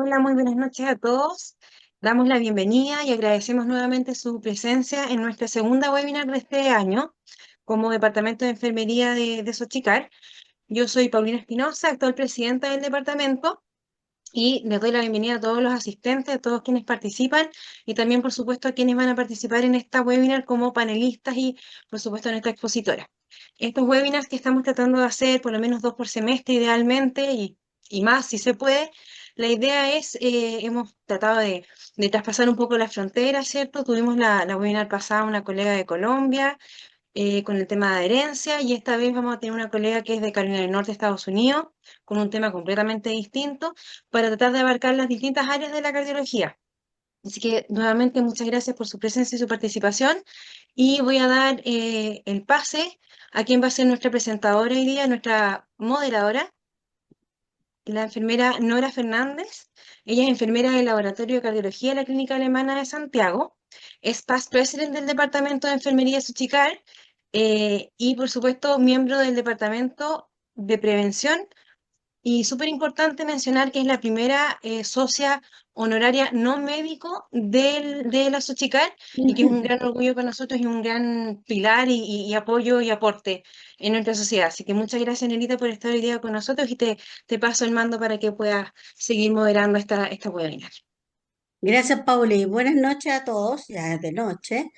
Hola, muy buenas noches a todos. Damos la bienvenida y agradecemos nuevamente su presencia en nuestra segunda webinar de este año como Departamento de Enfermería de Xochicalco. Yo soy Paulina Espinosa, actual presidenta del departamento, y les doy la bienvenida a todos los asistentes, a todos quienes participan y también, por supuesto, a quienes van a participar en esta webinar como panelistas y, por supuesto, en esta expositora. Estos webinars que estamos tratando de hacer, por lo menos 2 por semestre idealmente y más si se puede, la idea es, hemos tratado de traspasar un poco las fronteras, ¿cierto? Tuvimos la webinar pasada una colega de Colombia, con el tema de adherencia, y esta vez vamos a tener una colega que es de Carolina del Norte, Estados Unidos, con un tema completamente distinto, para tratar de abarcar las distintas áreas de la cardiología. Así que nuevamente muchas gracias por su presencia y su participación, y voy a dar el pase a quien va a ser nuestra presentadora hoy día, nuestra moderadora, la enfermera Nora Fernández. Ella es enfermera del Laboratorio de Cardiología de la Clínica Alemana de Santiago, es past president del Departamento de Enfermería de Suchicar, y por supuesto miembro del Departamento de Prevención, y súper importante mencionar que es la primera socia honoraria no médico de la Sochicar, y que es un gran orgullo para nosotros y un gran pilar y apoyo y aporte en nuestra sociedad. Así que muchas gracias, Nelita, por estar hoy día con nosotros, y te paso el mando para que puedas seguir moderando esta webinar. Gracias, Pauli. Buenas noches a todos, ya es de noche.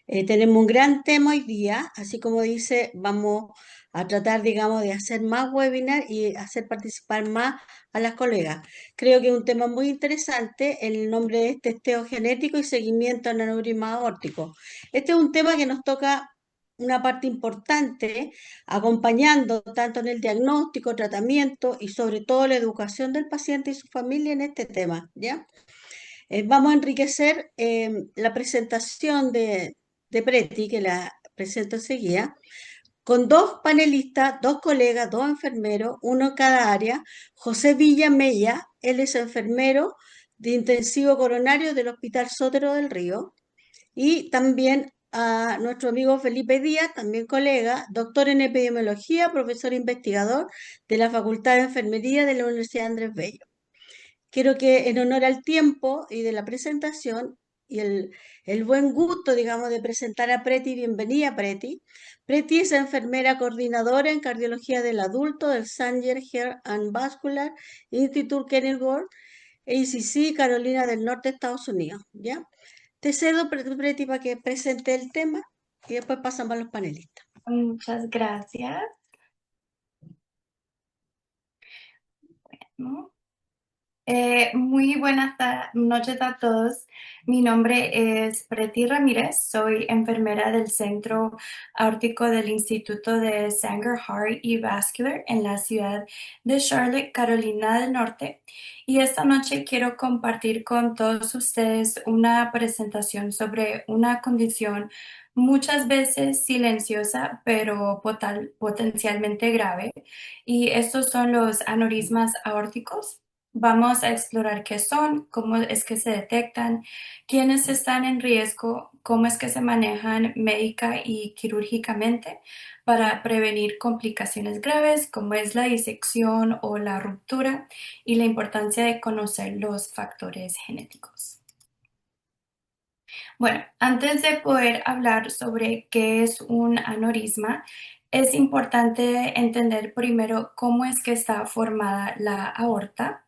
Tenemos un gran tema hoy día, así como dice, vamos a tratar, digamos, de hacer más webinars y hacer participar más a las colegas. Creo que es un tema muy interesante. El nombre es testeo genético y seguimiento al aneurisma aórtico. Este es un tema que nos toca una parte importante, acompañando tanto en el diagnóstico, tratamiento y sobre todo la educación del paciente y su familia en este tema, ¿ya? Vamos a enriquecer la presentación de Preti, que la presento enseguida, con dos panelistas, dos colegas, dos enfermeros, uno en cada área. José Villa Mella, él es enfermero de intensivo coronario del Hospital Sotero del Río. Y también a nuestro amigo Felipe Díaz, también colega, doctor en epidemiología, profesor investigador de la Facultad de Enfermería de la Universidad Andrés Bello. Quiero que en honor al tiempo y de la presentación y el buen gusto, digamos, de presentar a Preti, bienvenida Preti. Preti es enfermera coordinadora en cardiología del adulto del Sanger Heart and Vascular Institute Kenilworth, ACC, Carolina del Norte, Estados Unidos. ¿Ya? Te cedo, Preti, para que presente el tema y después pasamos a los panelistas. Muchas gracias. ¿No? Muy buenas noches a todos. Mi nombre es Preti Ramírez. Soy enfermera del Centro Aórtico del Instituto de Sanger Heart y Vascular en la ciudad de Charlotte, Carolina del Norte. Y esta noche quiero compartir con todos ustedes una presentación sobre una condición muchas veces silenciosa, pero potencialmente grave. Y estos son los aneurismas aórticos. Vamos a explorar qué son, cómo es que se detectan, quiénes están en riesgo, cómo es que se manejan médica y quirúrgicamente para prevenir complicaciones graves como es la disección o la ruptura, y la importancia de conocer los factores genéticos. Bueno, antes de poder hablar sobre qué es un aneurisma, es importante entender primero cómo es que está formada la aorta.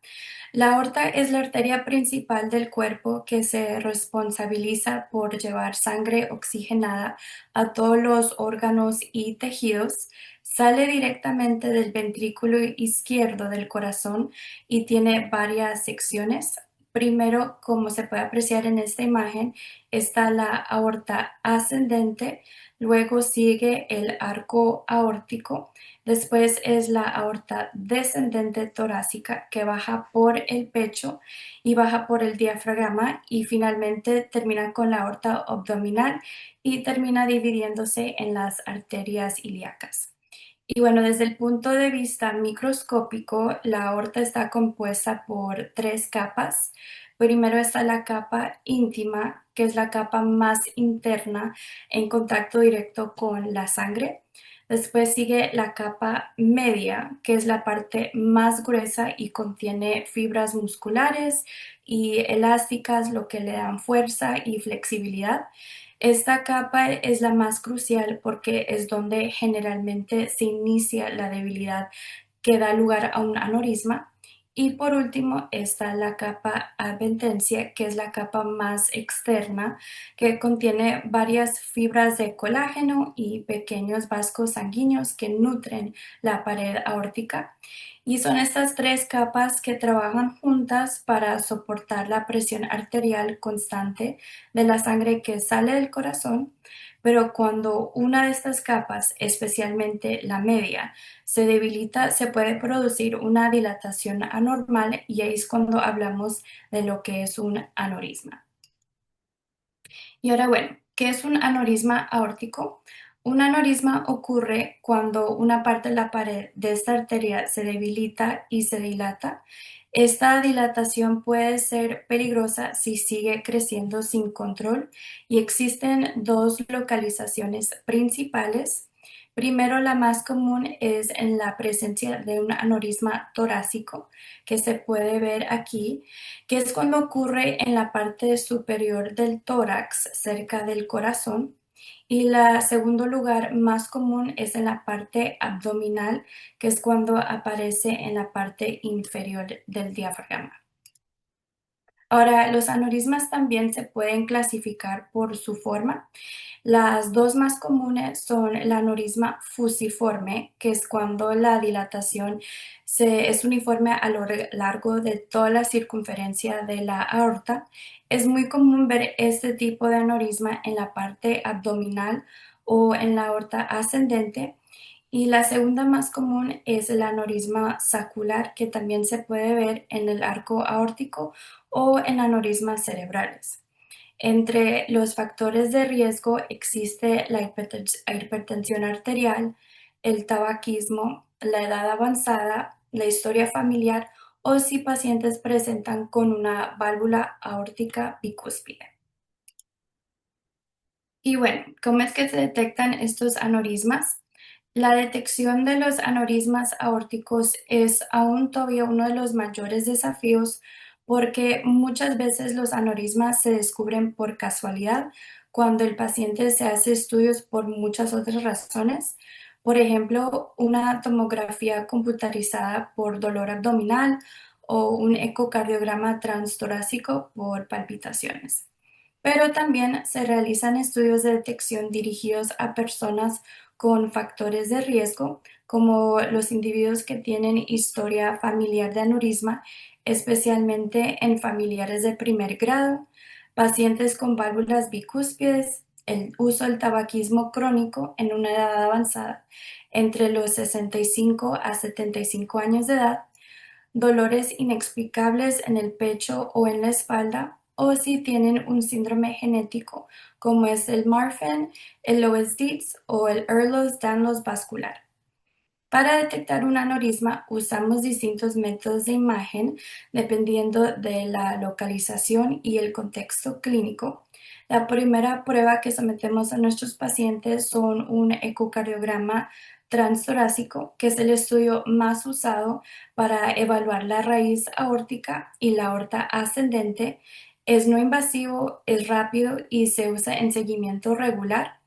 La aorta es la arteria principal del cuerpo que se responsabiliza por llevar sangre oxigenada a todos los órganos y tejidos. Sale directamente del ventrículo izquierdo del corazón y tiene varias secciones. Primero, como se puede apreciar en esta imagen, está la aorta ascendente, luego sigue el arco aórtico. Después es la aorta descendente torácica que baja por el pecho y baja por el diafragma, y finalmente termina con la aorta abdominal y termina dividiéndose en las arterias ilíacas. Y bueno, desde el punto de vista microscópico, la aorta está compuesta por tres capas. Primero está la capa íntima, que es la capa más interna en contacto directo con la sangre. Después sigue la capa media, que es la parte más gruesa y contiene fibras musculares y elásticas, lo que le dan fuerza y flexibilidad. Esta capa es la más crucial porque es donde generalmente se inicia la debilidad que da lugar a un aneurisma. Y por último está la capa adventencia, que es la capa más externa, que contiene varias fibras de colágeno y pequeños vasos sanguíneos que nutren la pared aórtica. Y son estas tres capas que trabajan juntas para soportar la presión arterial constante de la sangre que sale del corazón. Pero cuando una de estas capas, especialmente la media, se debilita, se puede producir una dilatación anormal y ahí es cuando hablamos de lo que es un aneurisma. Y ahora, bueno, ¿qué es un aneurisma aórtico? Un aneurisma ocurre cuando una parte de la pared de esta arteria se debilita y se dilata. Esta dilatación puede ser peligrosa si sigue creciendo sin control y existen dos localizaciones principales. Primero, la más común es en la presencia de un aneurisma torácico, que se puede ver aquí, que es cuando ocurre en la parte superior del tórax, cerca del corazón. Y la segundo lugar más común es en la parte abdominal, que es cuando aparece en la parte inferior del diafragma. Ahora, los aneurismas también se pueden clasificar por su forma. Las dos más comunes son el aneurisma fusiforme, que es cuando la dilatación es uniforme a lo largo de toda la circunferencia de la aorta. Es muy común ver este tipo de aneurisma en la parte abdominal o en la aorta ascendente. Y la segunda más común es el aneurisma sacular, que también se puede ver en el arco aórtico o en aneurismas cerebrales. Entre los factores de riesgo existe la hipertensión arterial, el tabaquismo, la edad avanzada, la historia familiar o si pacientes presentan con una válvula aórtica bicúspide. Y bueno, ¿cómo es que se detectan estos aneurismas? La detección de los aneurismas aórticos es aún todavía uno de los mayores desafíos porque muchas veces los aneurismas se descubren por casualidad cuando el paciente se hace estudios por muchas otras razones. Por ejemplo, una tomografía computarizada por dolor abdominal o un ecocardiograma transtorácico por palpitaciones. Pero también se realizan estudios de detección dirigidos a personas con factores de riesgo, como los individuos que tienen historia familiar de aneurisma, especialmente en familiares de primer grado, pacientes con válvulas bicúspides, el uso del tabaquismo crónico en una edad avanzada, entre los 65 a 75 años de edad, dolores inexplicables en el pecho o en la espalda, o si tienen un síndrome genético como es el Marfan, el Loeys-Dietz o el Ehlers-Danlos vascular. Para detectar un aneurisma usamos distintos métodos de imagen dependiendo de la localización y el contexto clínico. La primera prueba que sometemos a nuestros pacientes son un ecocardiograma transtorácico, que es el estudio más usado para evaluar la raíz aórtica y la aorta ascendente. Es no invasivo, es rápido y se usa en seguimiento regular.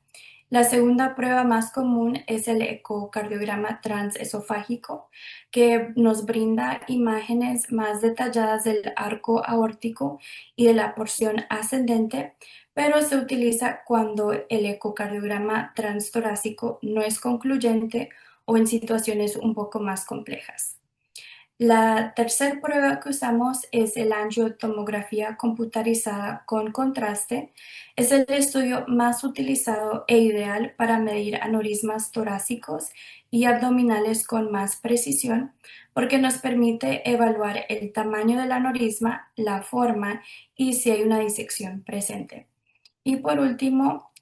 La segunda prueba más común es el ecocardiograma transesofágico, que nos brinda imágenes más detalladas del arco aórtico y de la porción ascendente, pero se utiliza cuando el ecocardiograma transtorácico no es concluyente o en situaciones un poco más complejas. La tercera prueba que usamos es el angiotomografía computarizada con contraste. Es el estudio más utilizado e ideal para medir aneurismas torácicos y abdominales con más precisión porque nos permite evaluar el tamaño del aneurisma, la forma y si hay una disección presente. Y por último,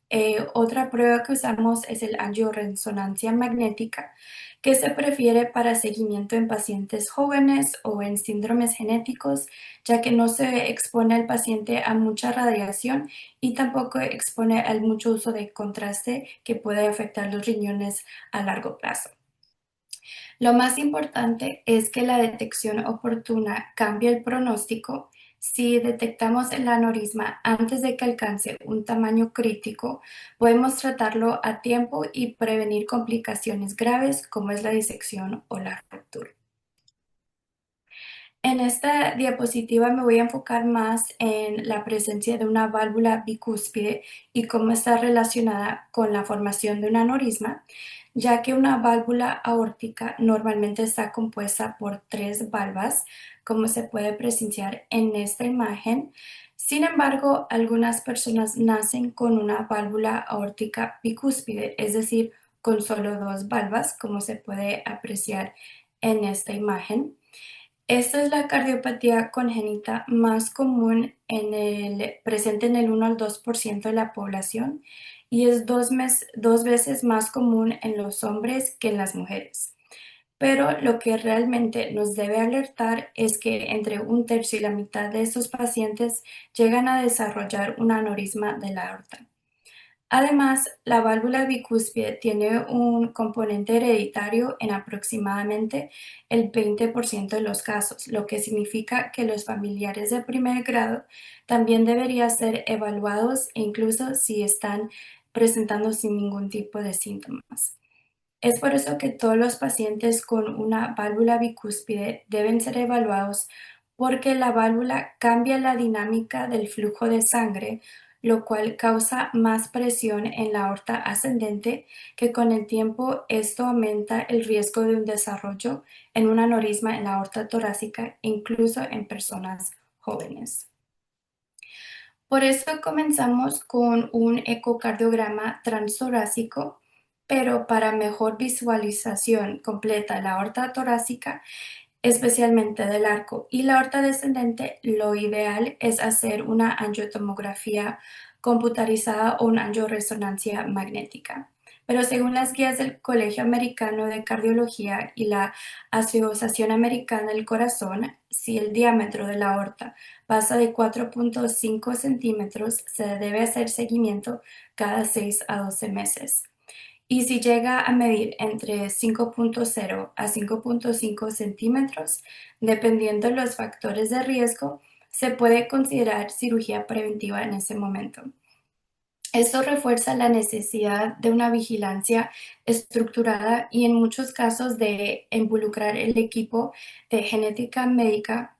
Otra prueba que usamos es el angioresonancia magnética, que se prefiere para seguimiento en pacientes jóvenes o en síndromes genéticos, ya que no se expone al paciente a mucha radiación y tampoco expone al mucho uso de contraste que puede afectar los riñones a largo plazo. Lo más importante es que la detección oportuna cambia el pronóstico. Si detectamos el aneurisma antes de que alcance un tamaño crítico, podemos tratarlo a tiempo y prevenir complicaciones graves como es la disección o la ruptura. En esta diapositiva me voy a enfocar más en la presencia de una válvula bicúspide y cómo está relacionada con la formación de un aneurisma, ya que una válvula aórtica normalmente está compuesta por 3 valvas, como se puede presenciar en esta imagen. Sin embargo, algunas personas nacen con una válvula aórtica bicúspide, es decir, con solo 2 valvas, como se puede apreciar en esta imagen. Esta es la cardiopatía congénita más común presente en el 1 al 2% de la población y es dos veces más común en los hombres que en las mujeres. Pero lo que realmente nos debe alertar es que entre un tercio y la mitad de estos pacientes llegan a desarrollar un aneurisma de la aorta. Además, la válvula bicúspide tiene un componente hereditario en aproximadamente el 20% de los casos, lo que significa que los familiares de primer grado también deberían ser evaluados incluso si están presentando sin ningún tipo de síntomas. Es por eso que todos los pacientes con una válvula bicúspide deben ser evaluados porque la válvula cambia la dinámica del flujo de sangre, lo cual causa más presión en la aorta ascendente, que con el tiempo esto aumenta el riesgo de un desarrollo en un aneurisma en la aorta torácica, incluso en personas jóvenes. Por eso comenzamos con un ecocardiograma transtorácico, pero para mejor visualización completa de la aorta torácica, especialmente del arco y la aorta descendente, lo ideal es hacer una angiotomografía computarizada o una angioresonancia magnética. Pero según las guías del Colegio Americano de Cardiología y la Asociación Americana del Corazón, si el diámetro de la aorta pasa de 4.5 centímetros, se debe hacer seguimiento cada 6 a 12 meses. Y si llega a medir entre 5.0 a 5.5 centímetros, dependiendo de los factores de riesgo, se puede considerar cirugía preventiva en ese momento. Esto refuerza la necesidad de una vigilancia estructurada y en muchos casos de involucrar el equipo de genética médica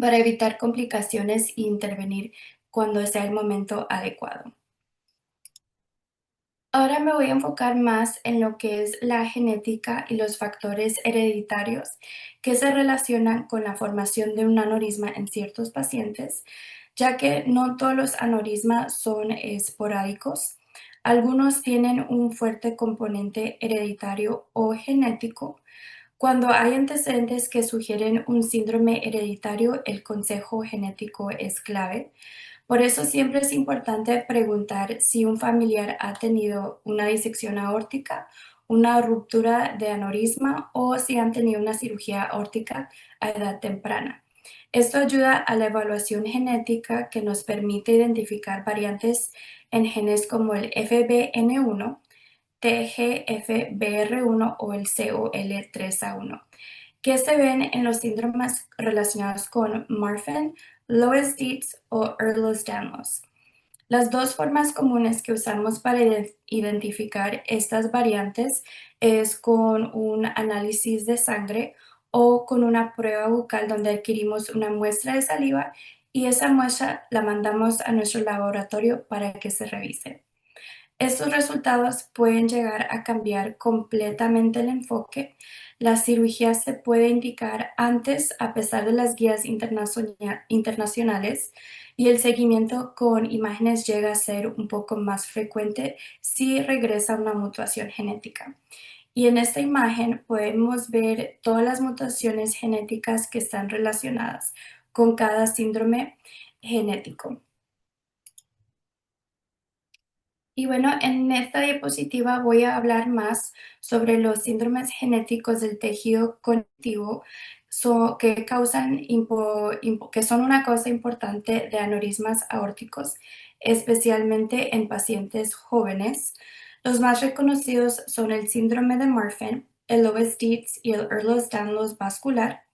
para evitar complicaciones e intervenir cuando sea el momento adecuado. Ahora me voy a enfocar más en lo que es la genética y los factores hereditarios que se relacionan con la formación de un aneurisma en ciertos pacientes, ya que no todos los aneurismas son esporádicos. Algunos tienen un fuerte componente hereditario o genético. Cuando hay antecedentes que sugieren un síndrome hereditario, el consejo genético es clave. Por eso siempre es importante preguntar si un familiar ha tenido una disección aórtica, una ruptura de aneurisma o si han tenido una cirugía aórtica a edad temprana. Esto ayuda a la evaluación genética que nos permite identificar variantes en genes como el FBN1, TGFBR1 o el COL3A1, que se ven en los síndromes relacionados con Marfan, Loeys-Dietz o Ehlers-Danlos. Las dos formas comunes que usamos para identificar estas variantes es con un análisis de sangre o con una prueba bucal donde adquirimos una muestra de saliva y esa muestra la mandamos a nuestro laboratorio para que se revise. Estos resultados pueden llegar a cambiar completamente el enfoque. La cirugía se puede indicar antes a pesar de las guías internacionales y el seguimiento con imágenes llega a ser un poco más frecuente si regresa una mutación genética. Y en esta imagen podemos ver todas las mutaciones genéticas que están relacionadas con cada síndrome genético. Y bueno, en esta diapositiva voy a hablar más sobre los síndromes genéticos del tejido conectivo que causan que son una causa importante de aneurismas aórticos, especialmente en pacientes jóvenes. Los más reconocidos son el síndrome de Marfan, el Loeys-Dietz y el Ehlers-Danlos vascular.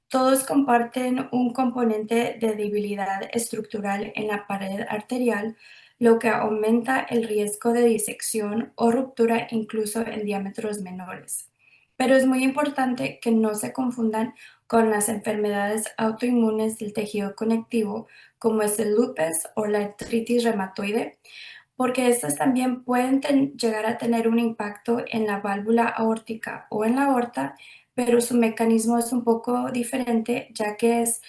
Todos comparten un componente de debilidad estructural en la pared arterial, lo que aumenta el riesgo de disección o ruptura incluso en diámetros menores. Pero es muy importante que no se confundan con las enfermedades autoinmunes del tejido conectivo, como es el lupus o la artritis reumatoide, porque estas también pueden llegar a tener un impacto en la válvula aórtica o en la aorta, pero su mecanismo es un poco diferente, ya que es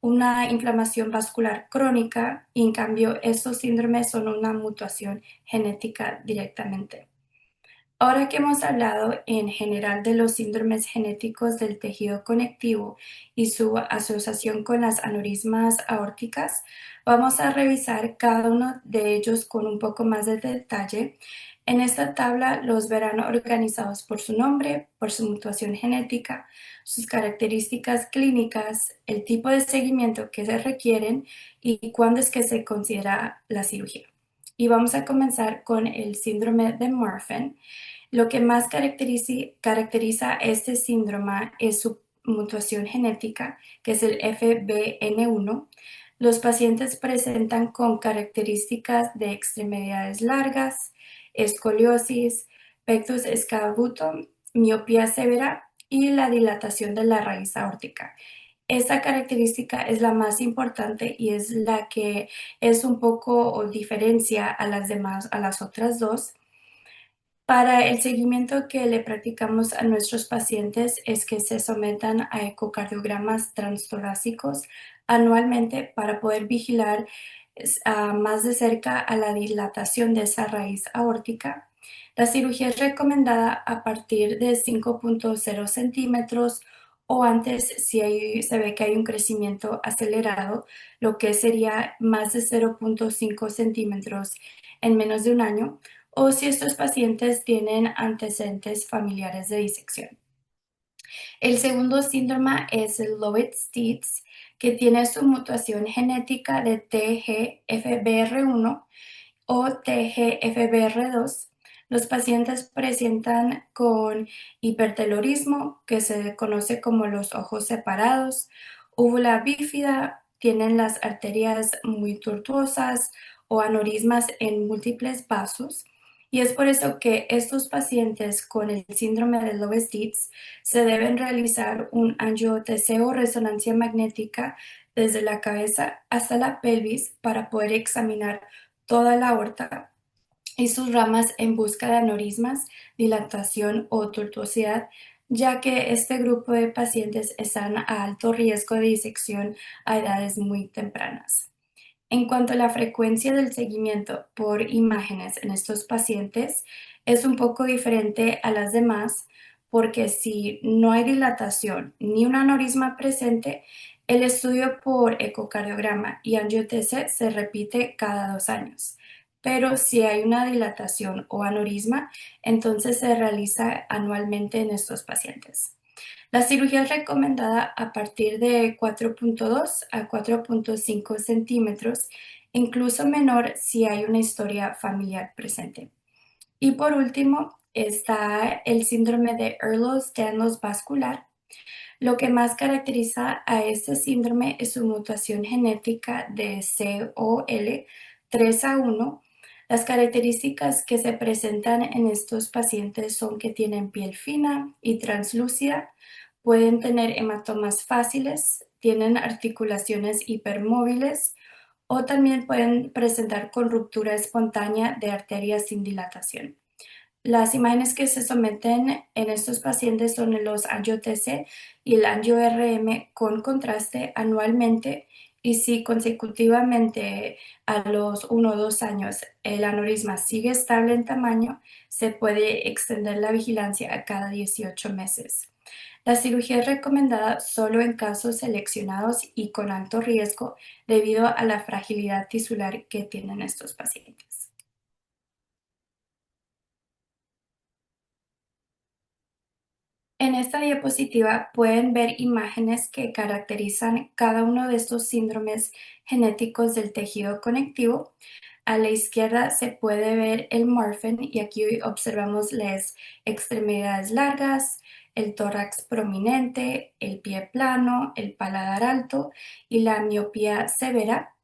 una inflamación vascular crónica y en cambio estos síndromes son una mutación genética directamente. Ahora que hemos hablado en general de los síndromes genéticos del tejido conectivo y su asociación con las aneurismas aórticas, vamos a revisar cada uno de ellos con un poco más de detalle. En esta tabla los verán organizados por su nombre, por su mutación genética, sus características clínicas, el tipo de seguimiento que se requieren y cuándo es que se considera la cirugía. Y vamos a comenzar con el síndrome de Marfan. Lo que más caracteriza este síndrome es su mutación genética, que es el FBN1. Los pacientes presentan con características de extremidades largas, escoliosis, pectus escabutum, miopía severa y la dilatación de la raíz aórtica. Esta característica es la más importante y es la que es un poco o diferencia a las demás, a las otras dos. Para el seguimiento que le practicamos a nuestros pacientes es que se sometan a ecocardiogramas transtorácicos anualmente para poder vigilar más de cerca a la dilatación de esa raíz aórtica. La cirugía es recomendada a partir de 5.0 centímetros o antes si se ve que hay un crecimiento acelerado, lo que sería más de 0.5 centímetros en menos de un año, o si estos pacientes tienen antecedentes familiares de disección. El segundo síndrome es el Loeys-Dietz, que tiene su mutación genética de TGFBR1 o TGFBR2. Los pacientes presentan con hipertelorismo, que se conoce como los ojos separados, úvula bífida, tienen las arterias muy tortuosas o aneurismas en múltiples vasos. Y es por eso que estos pacientes con el síndrome de Loeys-Dietz se deben realizar un angio-TC o resonancia magnética desde la cabeza hasta la pelvis para poder examinar toda la aorta y sus ramas en busca de aneurismas, dilatación o tortuosidad, ya que este grupo de pacientes están a alto riesgo de disección a edades muy tempranas. En cuanto a la frecuencia del seguimiento por imágenes en estos pacientes, es un poco diferente a las demás porque si no hay dilatación ni un aneurisma presente, el estudio por ecocardiograma y angiotensina se repite cada 2 años. Pero si hay una dilatación o aneurisma, entonces se realiza anualmente en estos pacientes. La cirugía es recomendada a partir de 4.2 a 4.5 centímetros, incluso menor si hay una historia familiar presente. Y por último está el síndrome de Ehlers-Danlos vascular. Lo que más caracteriza a este síndrome es su mutación genética de COL3A1. Las características que se presentan en estos pacientes son que tienen piel fina y translúcida, pueden tener hematomas fáciles, tienen articulaciones hipermóviles o también pueden presentar con ruptura espontánea de arterias sin dilatación. Las imágenes que se someten en estos pacientes son los angio-TC y el angio-RM con contraste anualmente, y si consecutivamente a los 1 o 2 años el aneurisma sigue estable en tamaño, se puede extender la vigilancia a cada 18 meses. La cirugía es recomendada solo en casos seleccionados y con alto riesgo debido a la fragilidad tisular que tienen estos pacientes. En esta diapositiva pueden ver imágenes que caracterizan cada uno de estos síndromes genéticos del tejido conectivo. A la izquierda se puede ver el Marfan y aquí observamos las extremidades largas, el tórax prominente, el pie plano, el paladar alto y la miopía severa.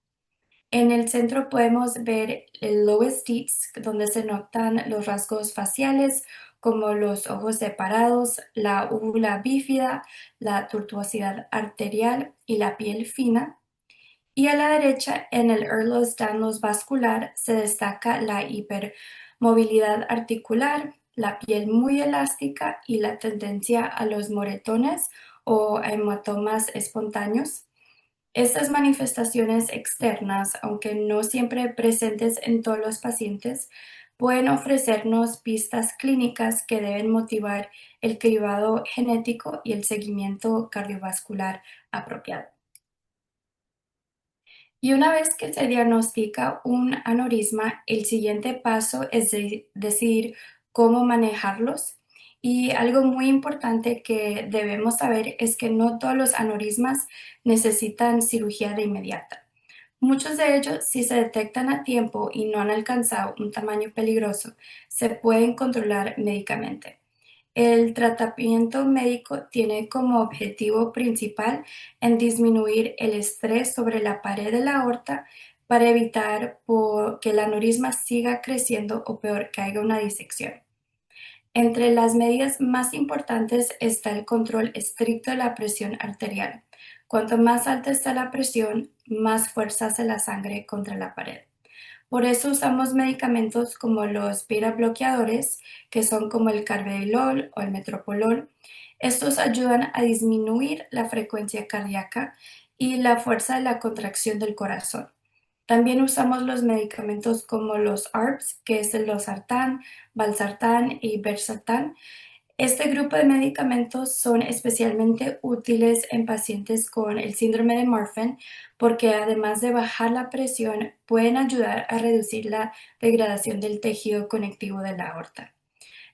En el centro podemos ver el Loeys Dietz, donde se notan los rasgos faciales como los ojos separados, la úvula bífida, la tortuosidad arterial y la piel fina. Y a la derecha, en el Ehlers-Danlos vascular, se destaca la hipermovilidad articular, la piel muy elástica y la tendencia a los moretones o hematomas espontáneos. Estas manifestaciones externas, aunque no siempre presentes en todos los pacientes, pueden ofrecernos pistas clínicas que deben motivar el cribado genético y el seguimiento cardiovascular apropiado. Y una vez que se diagnostica un aneurisma, el siguiente paso es decidir cómo manejarlos. Y algo muy importante que debemos saber es que no todos los aneurismas necesitan cirugía de inmediata. Muchos de ellos, si se detectan a tiempo y no han alcanzado un tamaño peligroso, se pueden controlar médicamente. El tratamiento médico tiene como objetivo principal en disminuir el estrés sobre la pared de la aorta para evitar que el aneurisma siga creciendo o peor, que haya una disección. Entre las medidas más importantes está el control estricto de la presión arterial. Cuanto más alta está la presión, más fuerza hace la sangre contra la pared. Por eso usamos medicamentos como los beta bloqueadores, que son como el carvedilol o el metoprolol. Estos ayudan a disminuir la frecuencia cardíaca y la fuerza de la contracción del corazón. También usamos los medicamentos como los ARBs, que es el losartán, valsartán y bersartán. Este grupo de medicamentos son especialmente útiles en pacientes con el síndrome de Marfan porque además de bajar la presión, pueden ayudar a reducir la degradación del tejido conectivo de la aorta.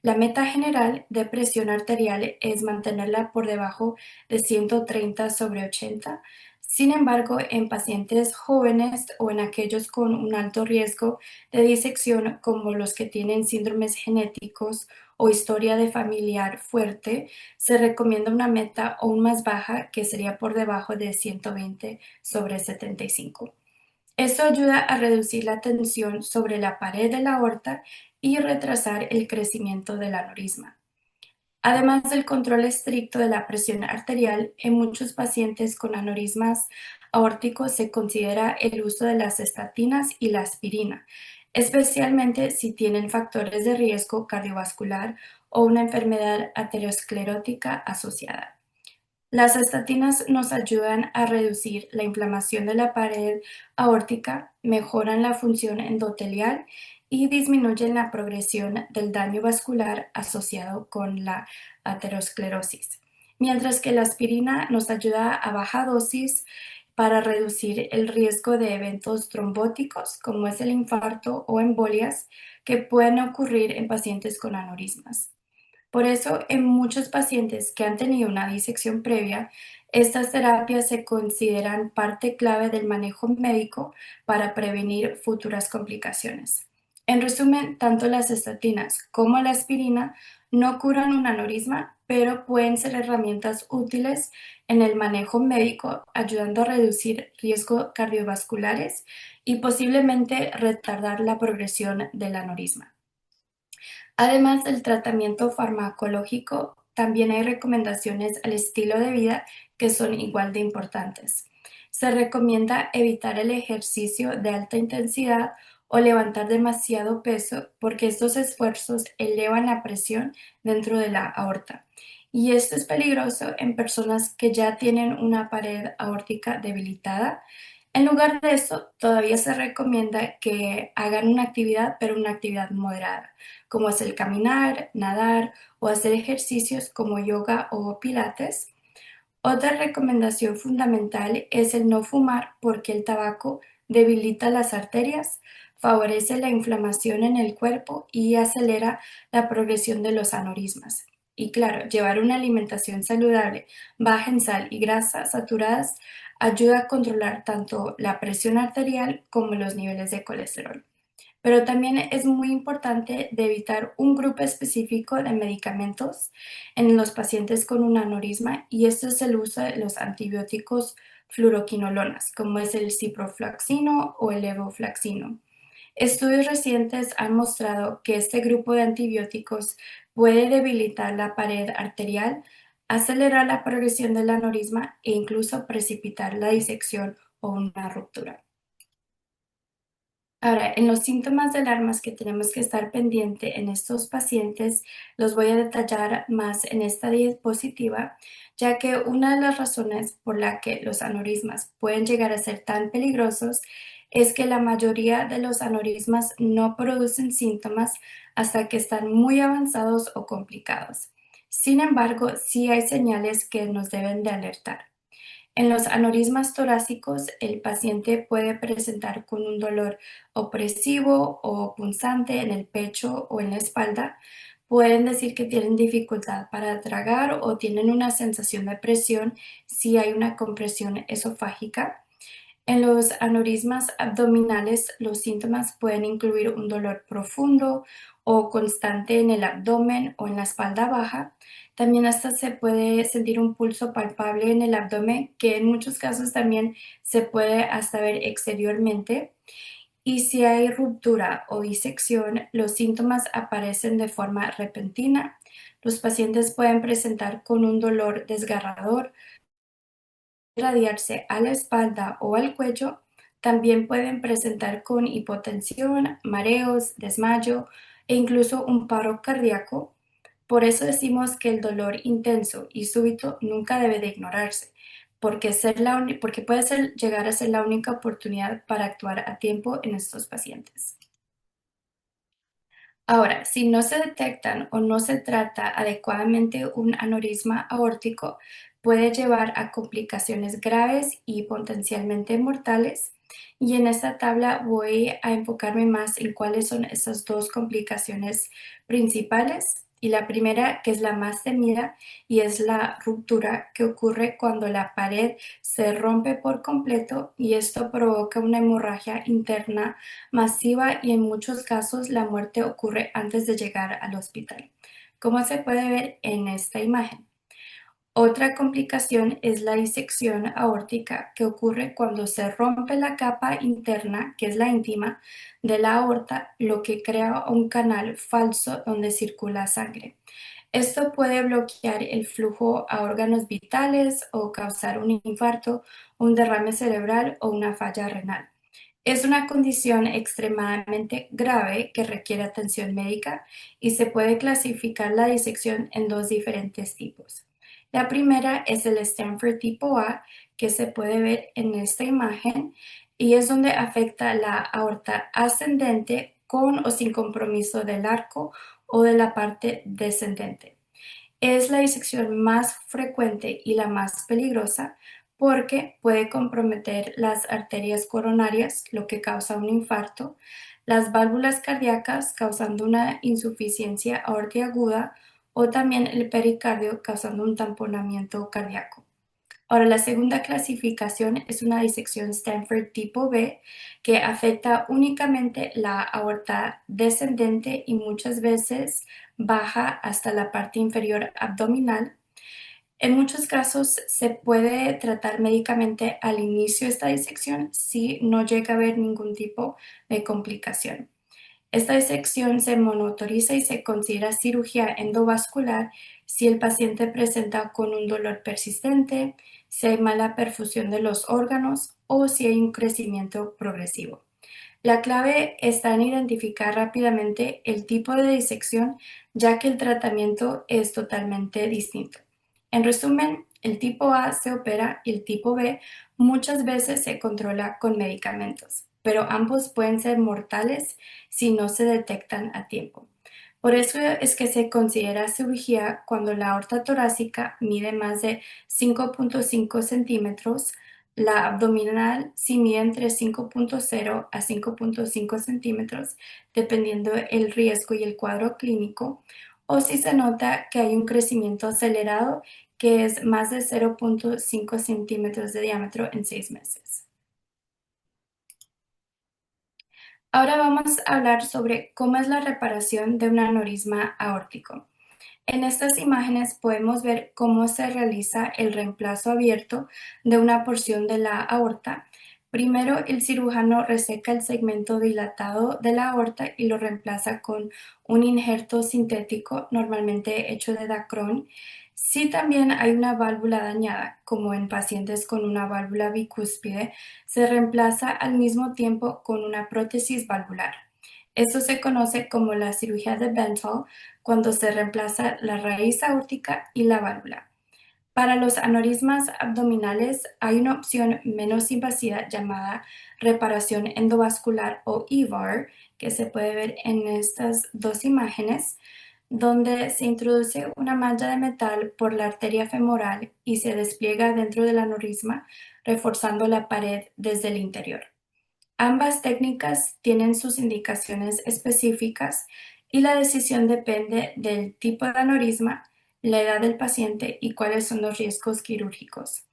La meta general de presión arterial es mantenerla por debajo de 130/80. Sin embargo, en pacientes jóvenes o en aquellos con un alto riesgo de disección, como los que tienen síndromes genéticos o historia de familiar fuerte, se recomienda una meta aún más baja, que sería por debajo de 120/75. Esto ayuda a reducir la tensión sobre la pared de la aorta y retrasar el crecimiento del aneurisma. Además del control estricto de la presión arterial, en muchos pacientes con aneurismas aórticos se considera el uso de las estatinas y la aspirina, especialmente si tienen factores de riesgo cardiovascular o una enfermedad aterosclerótica asociada. Las estatinas nos ayudan a reducir la inflamación de la pared aórtica, mejoran la función endotelial y disminuyen la progresión del daño vascular asociado con la aterosclerosis. Mientras que la aspirina nos ayuda a baja dosis para reducir el riesgo de eventos trombóticos, como es el infarto o embolias, que pueden ocurrir en pacientes con aneurismas. Por eso, en muchos pacientes que han tenido una disección previa, estas terapias se consideran parte clave del manejo médico para prevenir futuras complicaciones. En resumen, tanto las estatinas como la aspirina no curan un aneurisma, pero pueden ser herramientas útiles en el manejo médico, ayudando a reducir riesgos cardiovasculares y posiblemente retardar la progresión del aneurisma. Además del tratamiento farmacológico, también hay recomendaciones al estilo de vida que son igual de importantes. Se recomienda evitar el ejercicio de alta intensidad o levantar demasiado peso porque estos esfuerzos elevan la presión dentro de la aorta. Y esto es peligroso en personas que ya tienen una pared aórtica debilitada. En lugar de eso, todavía se recomienda que hagan una actividad, pero una actividad moderada, como es el caminar, nadar o hacer ejercicios como yoga o pilates. Otra recomendación fundamental es el no fumar porque el tabaco debilita las arterias, favorece la inflamación en el cuerpo y acelera la progresión de los aneurismas. Y claro, llevar una alimentación saludable, baja en sal y grasas saturadas, ayuda a controlar tanto la presión arterial como los niveles de colesterol. Pero también es muy importante de evitar un grupo específico de medicamentos en los pacientes con un aneurisma, y esto es el uso de los antibióticos fluoroquinolonas, como es el ciprofloxacino o el levofloxacino. Estudios recientes han mostrado que este grupo de antibióticos puede debilitar la pared arterial, acelerar la progresión del aneurisma e incluso precipitar la disección o una ruptura. Ahora, en los síntomas de alarmas que tenemos que estar pendiente en estos pacientes, los voy a detallar más en esta diapositiva, ya que una de las razones por la que los aneurismas pueden llegar a ser tan peligrosos es que la mayoría de los aneurismas no producen síntomas hasta que están muy avanzados o complicados. Sin embargo, sí hay señales que nos deben de alertar. En los aneurismas torácicos, el paciente puede presentar con un dolor opresivo o punzante en el pecho o en la espalda. Pueden decir que tienen dificultad para tragar o tienen una sensación de presión si hay una compresión esofágica. En los aneurismas abdominales, los síntomas pueden incluir un dolor profundo o constante en el abdomen o en la espalda baja. También hasta se puede sentir un pulso palpable en el abdomen, que en muchos casos también se puede hasta ver exteriormente. Y si hay ruptura o disección, los síntomas aparecen de forma repentina. Los pacientes pueden presentar con un dolor desgarrador, irradiarse a la espalda o al cuello. También pueden presentar con hipotensión, mareos, desmayo e incluso un paro cardíaco. Por eso decimos que el dolor intenso y súbito nunca debe de ignorarse, porque puede llegar a ser la única oportunidad para actuar a tiempo en estos pacientes. Ahora, si no se detectan o no se trata adecuadamente un aneurisma aórtico, puede llevar a complicaciones graves y potencialmente mortales. Y en esta tabla voy a enfocarme más en cuáles son esas dos complicaciones principales. Y la primera, que es la más temida, y es la ruptura, que ocurre cuando la pared se rompe por completo y esto provoca una hemorragia interna masiva, y en muchos casos la muerte ocurre antes de llegar al hospital, como se puede ver en esta imagen. Otra complicación es la disección aórtica, que ocurre cuando se rompe la capa interna, que es la íntima, de la aorta, lo que crea un canal falso donde circula sangre. Esto puede bloquear el flujo a órganos vitales o causar un infarto, un derrame cerebral o una falla renal. Es una condición extremadamente grave que requiere atención médica, y se puede clasificar la disección en dos diferentes tipos. La primera es el Stanford tipo A, que se puede ver en esta imagen, y es donde afecta la aorta ascendente con o sin compromiso del arco o de la parte descendente. Es la disección más frecuente y la más peligrosa porque puede comprometer las arterias coronarias, lo que causa un infarto, las válvulas cardíacas, causando una insuficiencia aórtica aguda, o también el pericardio, causando un tamponamiento cardíaco. Ahora, la segunda clasificación es una disección Stanford tipo B, que afecta únicamente la aorta descendente y muchas veces baja hasta la parte inferior abdominal. En muchos casos se puede tratar médicamente al inicio de esta disección si no llega a haber ningún tipo de complicación. Esta disección se monitoriza y se considera cirugía endovascular si el paciente presenta con un dolor persistente, si hay mala perfusión de los órganos o si hay un crecimiento progresivo. La clave está en identificar rápidamente el tipo de disección, ya que el tratamiento es totalmente distinto. En resumen, el tipo A se opera y el tipo B muchas veces se controla con medicamentos, pero ambos pueden ser mortales si no se detectan a tiempo. Por eso es que se considera cirugía cuando la aorta torácica mide más de 5.5 centímetros, la abdominal si mide entre 5.0 a 5.5 centímetros, dependiendo el riesgo y el cuadro clínico, o si se nota que hay un crecimiento acelerado que es más de 0.5 centímetros de diámetro en 6 meses. Ahora vamos a hablar sobre cómo es la reparación de un aneurisma aórtico. En estas imágenes podemos ver cómo se realiza el reemplazo abierto de una porción de la aorta. Primero, el cirujano reseca el segmento dilatado de la aorta y lo reemplaza con un injerto sintético, normalmente hecho de Dacron. Si también hay una válvula dañada, como en pacientes con una válvula bicúspide, se reemplaza al mismo tiempo con una prótesis valvular. Esto se conoce como la cirugía de Bentall, cuando se reemplaza la raíz aórtica y la válvula. Para los aneurismas abdominales hay una opción menos invasiva llamada reparación endovascular o EVAR, que se puede ver en estas dos imágenes, donde se introduce una malla de metal por la arteria femoral y se despliega dentro del aneurisma, reforzando la pared desde el interior. Ambas técnicas tienen sus indicaciones específicas y la decisión depende del tipo de aneurisma, la edad del paciente y cuáles son los riesgos quirúrgicos.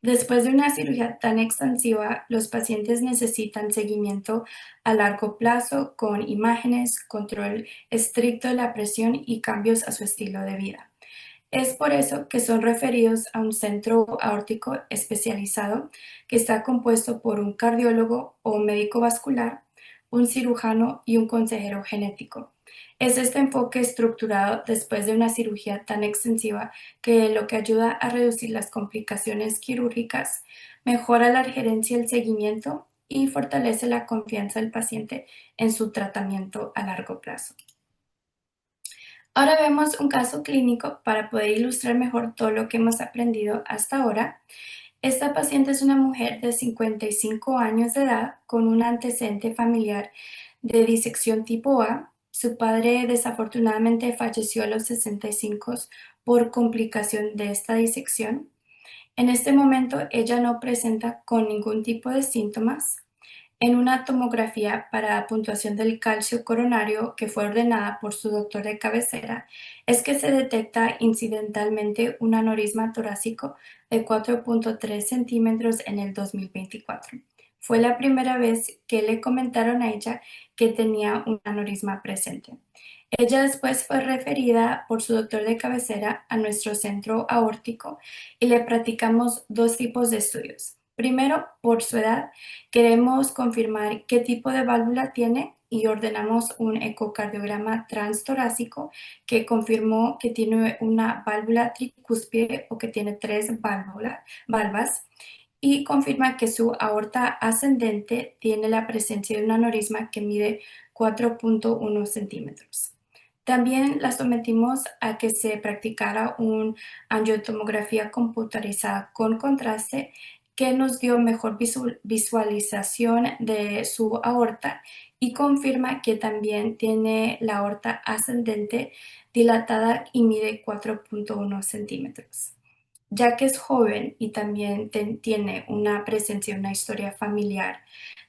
Después de una cirugía tan extensiva, los pacientes necesitan seguimiento a largo plazo con imágenes, control estricto de la presión y cambios a su estilo de vida. Es por eso que son referidos a un centro aórtico especializado que está compuesto por un cardiólogo o médico vascular, un cirujano y un consejero genético. Es este enfoque estructurado después de una cirugía tan extensiva que lo que ayuda a reducir las complicaciones quirúrgicas, mejora la gerencia y el seguimiento y fortalece la confianza del paciente en su tratamiento a largo plazo. Ahora vemos un caso clínico para poder ilustrar mejor todo lo que hemos aprendido hasta ahora. Esta paciente es una mujer de 55 años de edad con un antecedente familiar de disección tipo A. Su padre desafortunadamente falleció a los 65 por complicación de esta disección. En este momento ella no presenta con ningún tipo de síntomas. En una tomografía para puntuación del calcio coronario que fue ordenada por su doctor de cabecera, es que se detecta incidentalmente un aneurisma torácico de 4.3 centímetros en el 2024. Fue la primera vez que le comentaron a ella que tenía un aneurisma presente. Ella después fue referida por su doctor de cabecera a nuestro centro aórtico y le practicamos dos tipos de estudios. Primero, por su edad, queremos confirmar qué tipo de válvula tiene y ordenamos un ecocardiograma transtorácico que confirmó que tiene una válvula tricúspide o que tiene tres valvas y confirma que su aorta ascendente tiene la presencia de un aneurisma que mide 4.1 centímetros. También la sometimos a que se practicara una angiotomografía computarizada con contraste que nos dio mejor visualización de su aorta y confirma que también tiene la aorta ascendente dilatada y mide 4.1 centímetros. Ya que es joven y también tiene una presencia, una historia familiar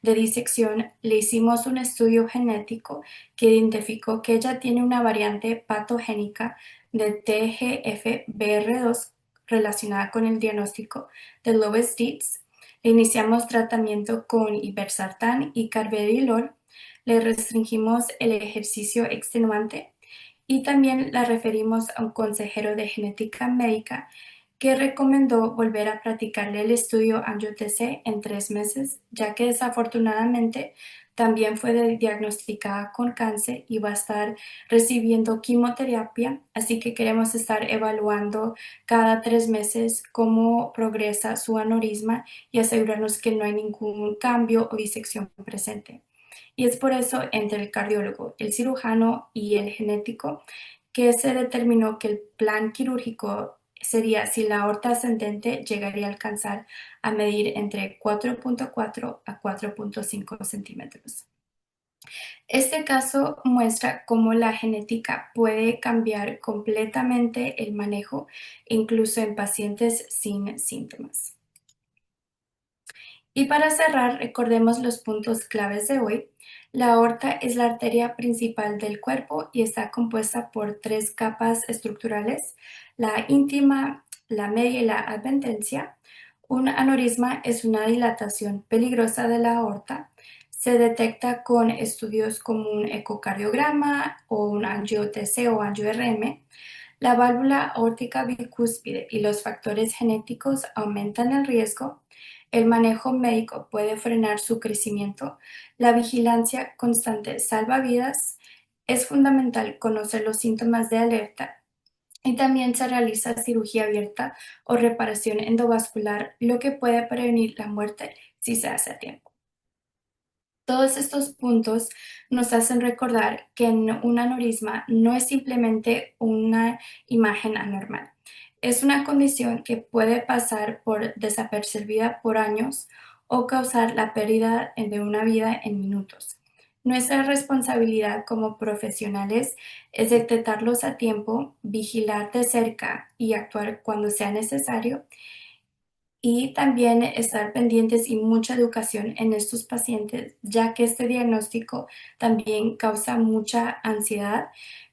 de disección, le hicimos un estudio genético que identificó que ella tiene una variante patogénica de TGFBR2 relacionada con el diagnóstico de Loeys Dietz. Le iniciamos tratamiento con irbesartán y carvedilol, le restringimos el ejercicio extenuante y también la referimos a un consejero de genética médica que recomendó volver a practicarle el estudio angio-TC en 3 meses, ya que desafortunadamente también fue diagnosticada con cáncer y va a estar recibiendo quimioterapia, así que queremos estar evaluando cada 3 meses cómo progresa su aneurisma y asegurarnos que no hay ningún cambio o disección presente. Y es por eso entre el cardiólogo, el cirujano y el genético que se determinó que el plan quirúrgico sería si la aorta ascendente llegaría a alcanzar a medir entre 4.4 a 4.5 centímetros. Este caso muestra cómo la genética puede cambiar completamente el manejo, incluso en pacientes sin síntomas. Y para cerrar, recordemos los puntos claves de hoy. La aorta es la arteria principal del cuerpo y está compuesta por tres capas estructurales: la íntima, la media y la adventicia. Un aneurisma es una dilatación peligrosa de la aorta. Se detecta con estudios como un ecocardiograma o un angio-TC o angio-RM. La válvula aórtica bicúspide y los factores genéticos aumentan el riesgo. El manejo médico puede frenar su crecimiento. La vigilancia constante salva vidas. Es fundamental conocer los síntomas de alerta y también se realiza cirugía abierta o reparación endovascular, lo que puede prevenir la muerte si se hace a tiempo. Todos estos puntos nos hacen recordar que un aneurisma no es simplemente una imagen anormal. Es una condición que puede pasar por desapercibida por años o causar la pérdida de una vida en minutos. Nuestra responsabilidad como profesionales es detectarlos a tiempo, vigilar de cerca y actuar cuando sea necesario, y también estar pendientes y mucha educación en estos pacientes, ya que este diagnóstico también causa mucha ansiedad,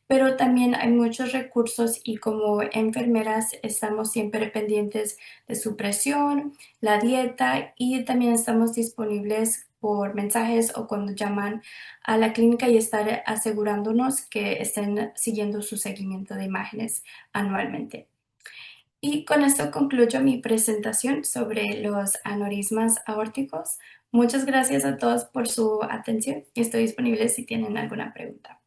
pero también hay muchos recursos y como enfermeras estamos siempre pendientes de su presión, la dieta, y también estamos disponibles por mensajes o cuando llaman a la clínica y estar asegurándonos que estén siguiendo su seguimiento de imágenes anualmente. Y con esto concluyo mi presentación sobre los aneurismas aórticos. Muchas gracias a todos por su atención y estoy disponible si tienen alguna pregunta.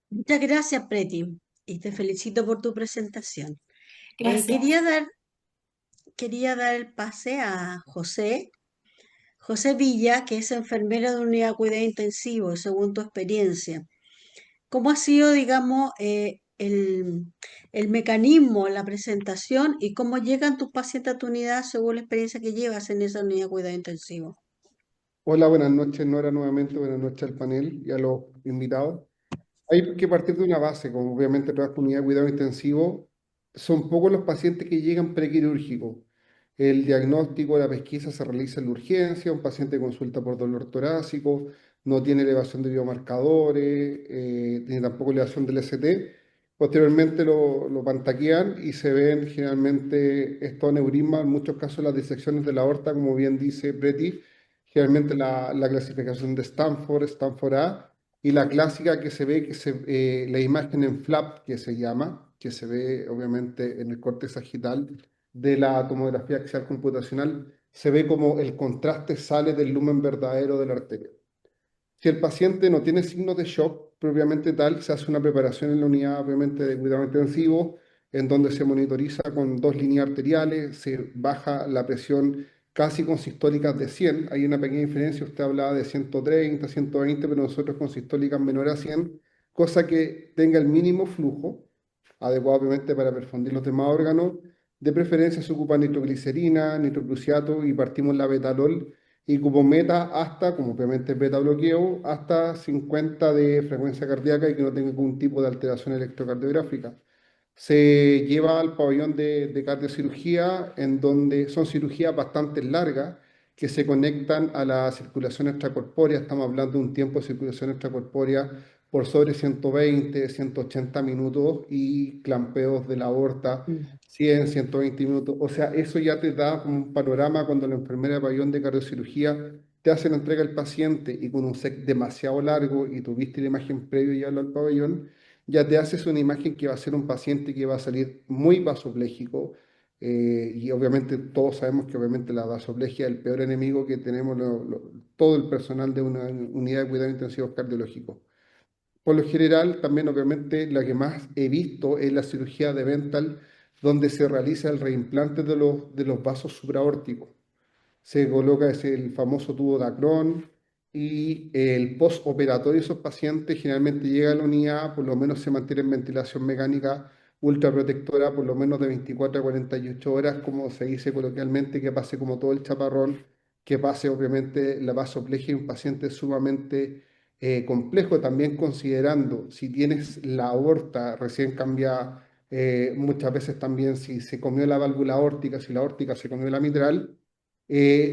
Muchas gracias, Preti, y te felicito por tu presentación. Eh, quería Gracias. dar, quería dar el pase a José Villa, que es enfermero de unidad de cuidado intensivo, según tu experiencia. ¿Cómo ha sido, digamos, el mecanismo, la presentación y cómo llegan tus pacientes a tu unidad según la experiencia que llevas en esa unidad de cuidado intensivo? Hola, buenas noches, Nora, nuevamente, buenas noches al panel y a los invitados. Hay que partir de una base, como obviamente toda comunidad de cuidado intensivo, son pocos los pacientes que llegan prequirúrgicos. El diagnóstico, la pesquisa se realiza en la urgencia, un paciente consulta por dolor torácico, no tiene elevación de biomarcadores, ni tampoco elevación del ST. Posteriormente lo pantaquean y se ven generalmente estos aneurismas, en muchos casos las disecciones de la aorta, como bien dice Breti, generalmente la clasificación de Stanford, Stanford A, y la clásica que se ve, la imagen en flap, que se llama, que se ve obviamente en el corte sagital de la tomografía axial computacional, se ve como el contraste sale del lumen verdadero de la arteria. Si el paciente no tiene signos de shock propiamente tal, se hace una preparación en la unidad obviamente de cuidado intensivo, en donde se monitoriza con dos líneas arteriales, se baja la presión casi con sistólicas de 100. Hay una pequeña diferencia, usted hablaba de 130, 120, pero nosotros con sistólicas menores a 100, cosa que tenga el mínimo flujo, adecuado obviamente para perfundir los demás órganos. De preferencia se ocupa nitroglicerina, nitroprusiato y partimos la betalol y como meta hasta, como obviamente es beta bloqueo, hasta 50 de frecuencia cardíaca y que no tenga ningún tipo de alteración electrocardiográfica. Se lleva al pabellón de cardiocirugía, en donde son cirugías bastante largas que se conectan a la circulación extracorpórea. Estamos hablando de un tiempo de circulación extracorpórea por sobre 120, 180 minutos y clampeos de la aorta Mm. 100, 120 minutos. O sea, eso ya te da un panorama cuando la enfermera de pabellón de cardiocirugía te hace la entrega al paciente y con un SEC demasiado largo y tuviste la imagen previo ya al pabellón, ya te haces una imagen que va a ser un paciente que va a salir muy vasopléjico. Y obviamente todos sabemos que obviamente la vasoplegia es el peor enemigo que tenemos todo el personal de una unidad de cuidados intensivos cardiológicos. Por lo general, también obviamente la que más he visto es la cirugía de Bentall, donde se realiza el reimplante de los vasos supraórticos. Se coloca el famoso tubo de Acron y el postoperatorio de esos pacientes generalmente llega a la unidad, por lo menos se mantiene en ventilación mecánica ultraprotectora por lo menos de 24 a 48 horas, como se dice coloquialmente, que pase como todo el chaparrón, que pase obviamente la vasoplegia en un paciente sumamente complejo, también considerando si tienes la aorta recién cambiada muchas veces también si se comió la válvula aórtica, si la aórtica se comió la mitral,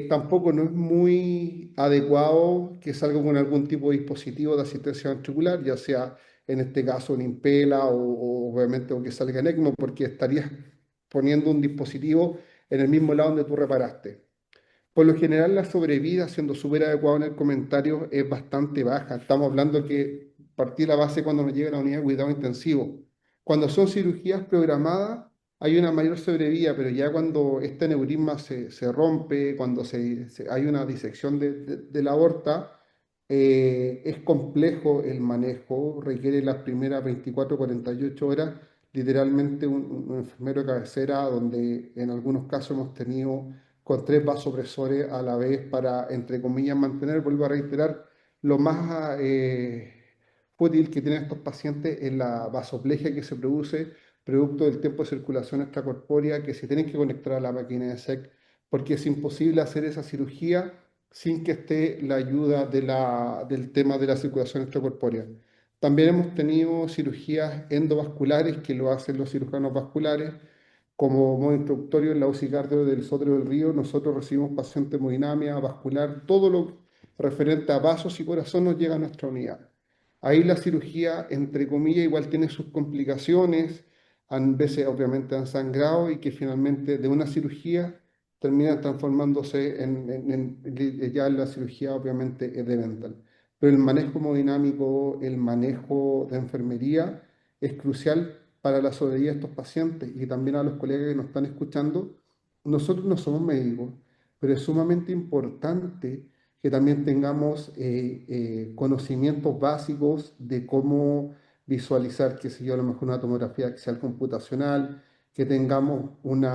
tampoco no es muy adecuado que salga con algún tipo de dispositivo de asistencia ventricular, ya sea en este caso un Impela o obviamente o que salga en ECMO, porque estarías poniendo un dispositivo en el mismo lado donde tú reparaste. Por lo general, la sobrevida, siendo súper adecuado en el comentario, es bastante baja. Estamos hablando que partir la base cuando nos llega a la unidad de cuidado intensivo. Cuando son cirugías programadas, hay una mayor sobrevida, pero ya cuando este neurisma se rompe, cuando hay una disección de la aorta, es complejo el manejo, requiere las primeras 24 48 horas, literalmente un enfermero de cabecera, donde en algunos casos hemos tenido con 3 vasopresores a la vez para, entre comillas, mantener, vuelvo a reiterar, lo más útil que tienen estos pacientes es la vasoplegia que se produce producto del tiempo de circulación extracorpórea que se tienen que conectar a la máquina de SEC, porque es imposible hacer esa cirugía sin que esté la ayuda del tema de la circulación extracorpórea. También hemos tenido cirugías endovasculares que lo hacen los cirujanos vasculares, como modo introductorio en la UCI Cardio del Sotero del Río, nosotros recibimos pacientes de hemodinamia, vascular, todo lo referente a vasos y corazón nos llega a nuestra unidad. Ahí la cirugía, entre comillas, igual tiene sus complicaciones, a veces obviamente han sangrado y que finalmente de una cirugía terminan transformándose ya en la cirugía obviamente de dental. Pero el manejo hemodinámico, el manejo de enfermería es crucial para la sobrevida de estos pacientes y también a los colegas que nos están escuchando. Nosotros no somos médicos, pero es sumamente importante que también tengamos conocimientos básicos de cómo visualizar, qué sé yo, a lo mejor una tomografía axial computacional, que tengamos un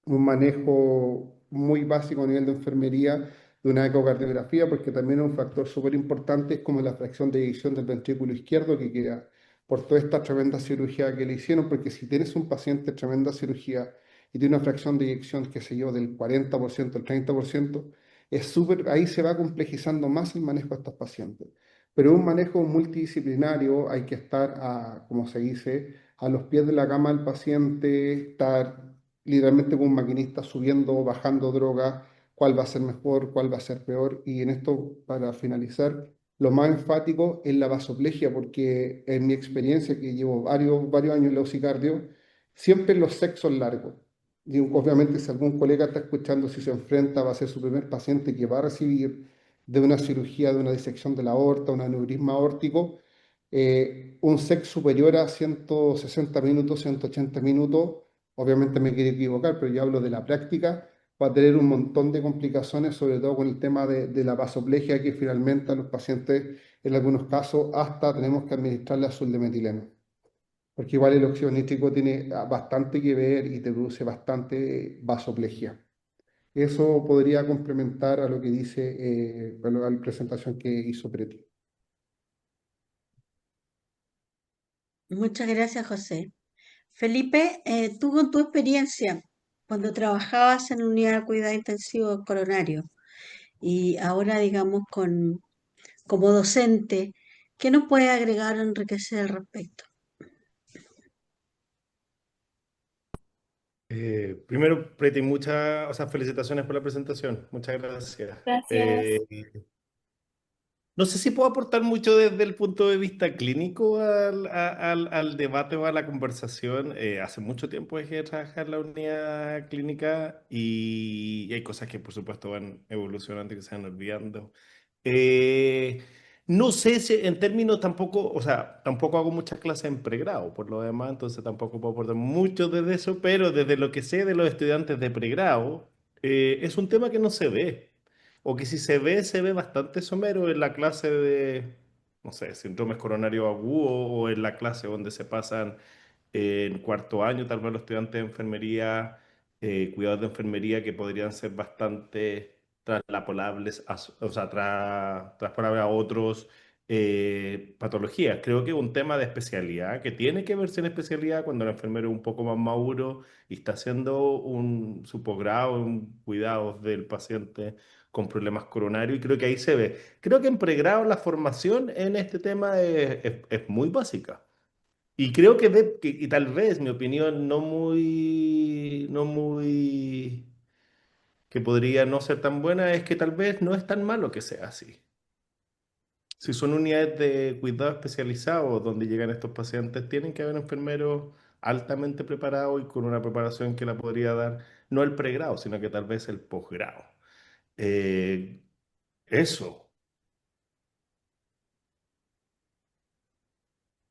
manejo muy básico a nivel de enfermería de una ecocardiografía, porque también es un factor súper importante, es como la fracción de eyección del ventrículo izquierdo que queda por toda esta tremenda cirugía que le hicieron, porque si tienes un paciente de tremenda cirugía y tiene una fracción de eyección, qué sé yo, del 40%, el 30%, es súper, ahí se va complejizando más el manejo de estos pacientes. Pero un manejo multidisciplinario, hay que estar, como se dice, a los pies de la cama del paciente, estar literalmente con un maquinista subiendo o bajando droga, cuál va a ser mejor, cuál va a ser peor. Y en esto, para finalizar, lo más enfático es la vasoplegia, porque en mi experiencia, que llevo varios años en la UCI Cardio, siempre los sexos largos. Y obviamente, si algún colega está escuchando, si se enfrenta, va a ser su primer paciente que va a recibir de una cirugía, de una disección de la aorta, un aneurisma aórtico, un SEC superior a 160 minutos, 180 minutos, obviamente me quiero equivocar, pero yo hablo de la práctica, va a tener un montón de complicaciones, sobre todo con el tema de la vasoplegia, que finalmente a los pacientes, en algunos casos, hasta tenemos que administrarle azul de metileno, porque igual el óxido nítrico tiene bastante que ver y te produce bastante vasoplegia. Eso podría complementar a lo que dice la presentación que hizo Preti. Muchas gracias, José. Felipe, tú con tu experiencia, cuando trabajabas en unidad de cuidado intensivo coronario y ahora, digamos, como docente, ¿qué nos puede agregar o enriquecer al respecto? Primero, Preti, muchas, o sea, felicitaciones por la presentación. Muchas gracias. Gracias. No sé si puedo aportar mucho desde el punto de vista clínico al debate o a la conversación. Hace mucho tiempo dejé de trabajar en la unidad clínica y hay cosas que por supuesto van evolucionando y que se van olvidando. Eh, no sé si en términos tampoco, o sea, tampoco hago muchas clases en pregrado, por lo demás, entonces tampoco puedo aportar mucho desde eso, pero desde lo que sé de los estudiantes de pregrado, es un tema que no se ve o que si se ve bastante somero en la clase de, no sé, síndromes coronarios agudos o en la clase donde se pasan en cuarto año, tal vez los estudiantes de enfermería, cuidados de enfermería que podrían ser bastante traslapolables, o sea, traspolables a otros patologías. Creo que es un tema de especialidad que tiene que verse en especialidad cuando el enfermero es un poco más maduro y está haciendo su posgrado en cuidados del paciente con problemas coronarios y creo que ahí se ve. Creo que en pregrado la formación en este tema es muy básica. Y creo y tal vez mi opinión no muy, que podría no ser tan buena, es que tal vez no es tan malo que sea así. Si son unidades de cuidado especializados donde llegan estos pacientes, tienen que haber enfermeros altamente preparados y con una preparación que la podría dar no el pregrado, sino que tal vez el posgrado. Eh, eso.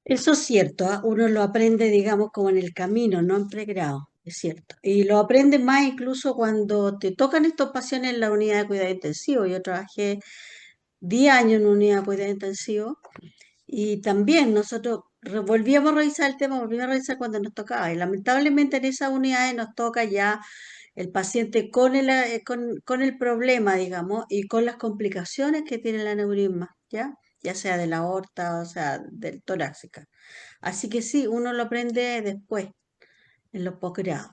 Eso es cierto, ¿ah? Uno lo aprende, digamos, como en el camino, no en pregrado, es cierto. Y lo aprendes más incluso cuando te tocan estos pacientes en la unidad de cuidado intensivo. Yo trabajé 10 años en una unidad de cuidado intensivo y también nosotros volvíamos a revisar el tema, volvíamos a revisar cuando nos tocaba. Y lamentablemente en esas unidades nos toca ya el paciente con el problema, digamos, y con las complicaciones que tiene el aneurisma, ¿ya? Ya sea de la aorta, o sea, del torácica. Así que sí, uno lo aprende después, en los posgrados.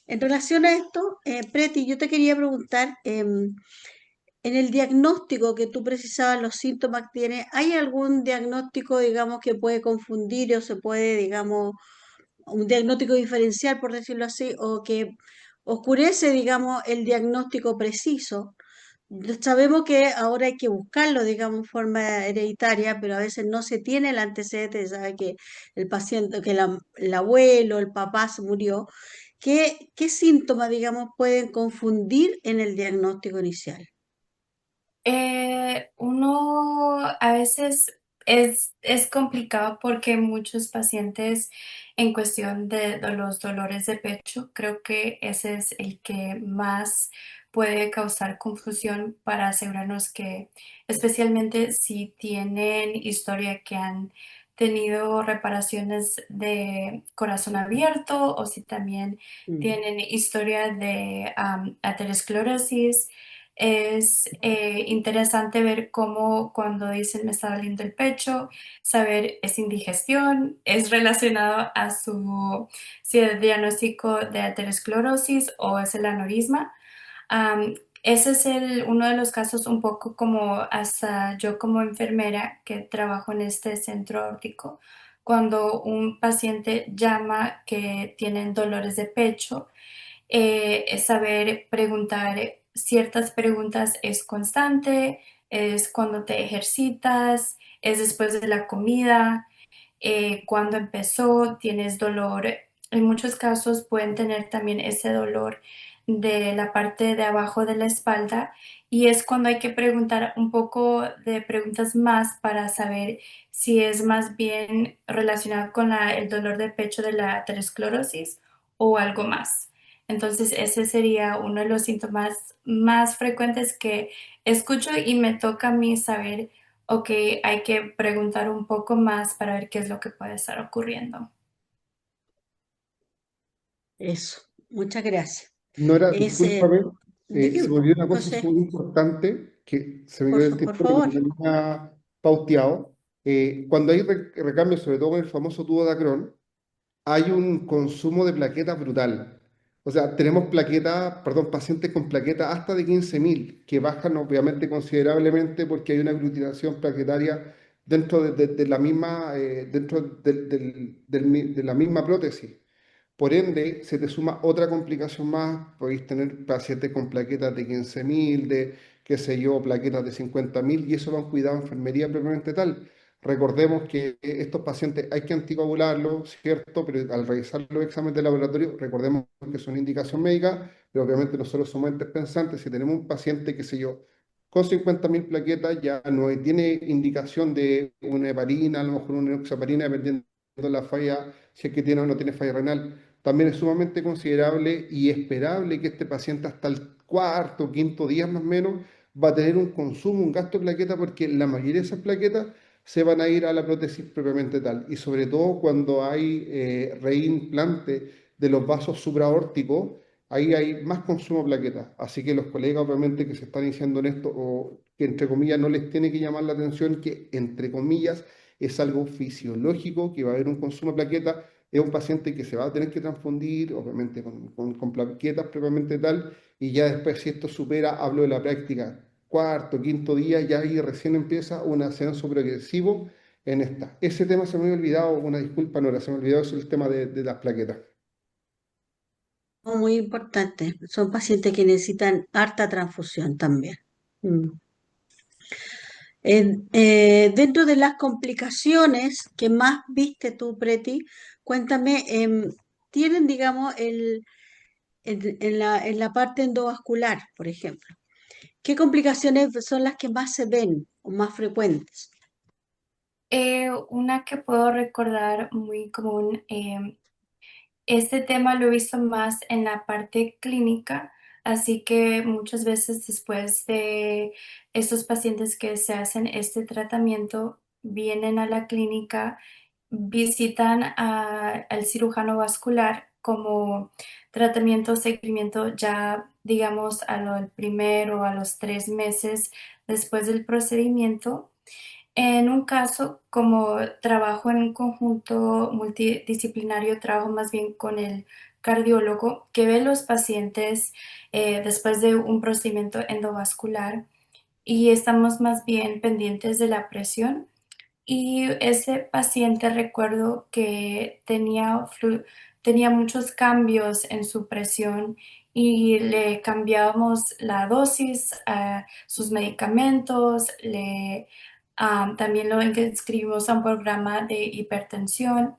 En relación a esto, Preti, yo te quería preguntar, en el diagnóstico que tú precisabas, los síntomas que tienes, ¿hay algún diagnóstico, digamos, que puede confundir o se puede, digamos, un diagnóstico diferencial, por decirlo así, o que oscurece, digamos, el diagnóstico preciso? Sabemos que ahora hay que buscarlo, digamos, en forma hereditaria, pero a veces no se tiene el antecedente, se sabe que el paciente, que el abuelo, el papá se murió. ¿Qué síntomas, digamos, pueden confundir en el diagnóstico inicial? Uno a veces es complicado porque muchos pacientes en cuestión de los dolores de pecho, creo que ese es el que más puede causar confusión para asegurarnos que, especialmente si tienen historia que han tenido reparaciones de corazón abierto o si también Mm. tienen historia de aterosclerosis. Es interesante ver cómo cuando dicen me está doliendo el pecho, saber es indigestión, es relacionado a si el diagnóstico de aterosclerosis o es el aneurisma. Ese es uno de los casos un poco como hasta yo como enfermera que trabajo en este centro aórtico, cuando un paciente llama que tienen dolores de pecho, es saber preguntar ciertas preguntas es constante, es cuando te ejercitas, es después de la comida, cuando empezó, tienes dolor. En muchos casos pueden tener también ese dolor de la parte de abajo de la espalda y es cuando hay que preguntar un poco de preguntas más para saber si es más bien relacionado con el dolor de pecho de la aterosclerosis o algo más. Entonces, ese sería uno de los síntomas más frecuentes que escucho y me toca a mí saber, ok, hay que preguntar un poco más para ver qué es lo que puede estar ocurriendo. Eso, muchas gracias. Nora, Ese, discúlpame, se me dime, olvidó una cosa José, súper importante que se me olvidó el por tiempo que me favor. tenía pauteado. Cuando hay recambios, sobre todo con el famoso tubo de Acron, hay un consumo de plaquetas brutal. O sea, tenemos plaquetas, perdón, pacientes con plaquetas hasta de 15.000, que bajan obviamente considerablemente porque hay una aglutinación plaquetaria dentro de la misma, dentro de la misma prótesis. Por ende, se te suma otra complicación más, podéis tener pacientes con plaquetas de 15.000, de, qué sé yo, plaquetas de 50.000, y eso va a un cuidado de enfermería propiamente tal. Recordemos que estos pacientes hay que anticoagularlos, ¿cierto? Pero al revisar los exámenes de laboratorio, recordemos que son indicación médica, pero obviamente nosotros somos entes pensantes. Si tenemos un paciente, qué sé yo, con 50.000 plaquetas, ya no tiene indicación de una heparina, a lo mejor una enoxaparina, dependiendo de la falla, si es que tiene o no tiene falla renal. También es sumamente considerable y esperable que este paciente hasta el cuarto, quinto día más o menos va a tener un consumo, un gasto de plaquetas, porque la mayoría de esas plaquetas se van a ir a la prótesis propiamente tal. Y sobre todo cuando hay reimplante de los vasos supraórticos, ahí hay más consumo de plaquetas. Así que los colegas obviamente que se están iniciando en esto, o que entre comillas no les tiene que llamar la atención, que entre comillas es algo fisiológico, que va a haber un consumo de plaquetas, es un paciente que se va a tener que transfundir, obviamente con plaquetas propiamente tal, y ya después si esto supera, hablo de la práctica, cuarto, quinto día, ya ahí recién empieza un ascenso progresivo en esta. Ese tema se me había olvidado, una disculpa, Nora, se me olvidó eso, el tema de las plaquetas. Muy importante. Son pacientes que necesitan harta transfusión también. Mm. Dentro de las complicaciones que más viste tú, Preti, cuéntame, tienen, digamos, en la parte endovascular, por ejemplo, ¿qué complicaciones son las que más se ven o más frecuentes? Una que puedo recordar muy común, este tema lo he visto más en la parte clínica, así que muchas veces después de estos pacientes que se hacen este tratamiento, vienen a la clínica, visitan al cirujano vascular como tratamiento, seguimiento ya, digamos, al primero o a los 3 meses después del procedimiento. En un caso, como trabajo en un conjunto multidisciplinario, trabajo más bien con el cardiólogo que ve los pacientes después de un procedimiento endovascular y estamos más bien pendientes de la presión. Y ese paciente recuerdo que tenía muchos cambios en su presión y le cambiábamos la dosis, sus medicamentos, también lo inscribimos a un programa de hipertensión,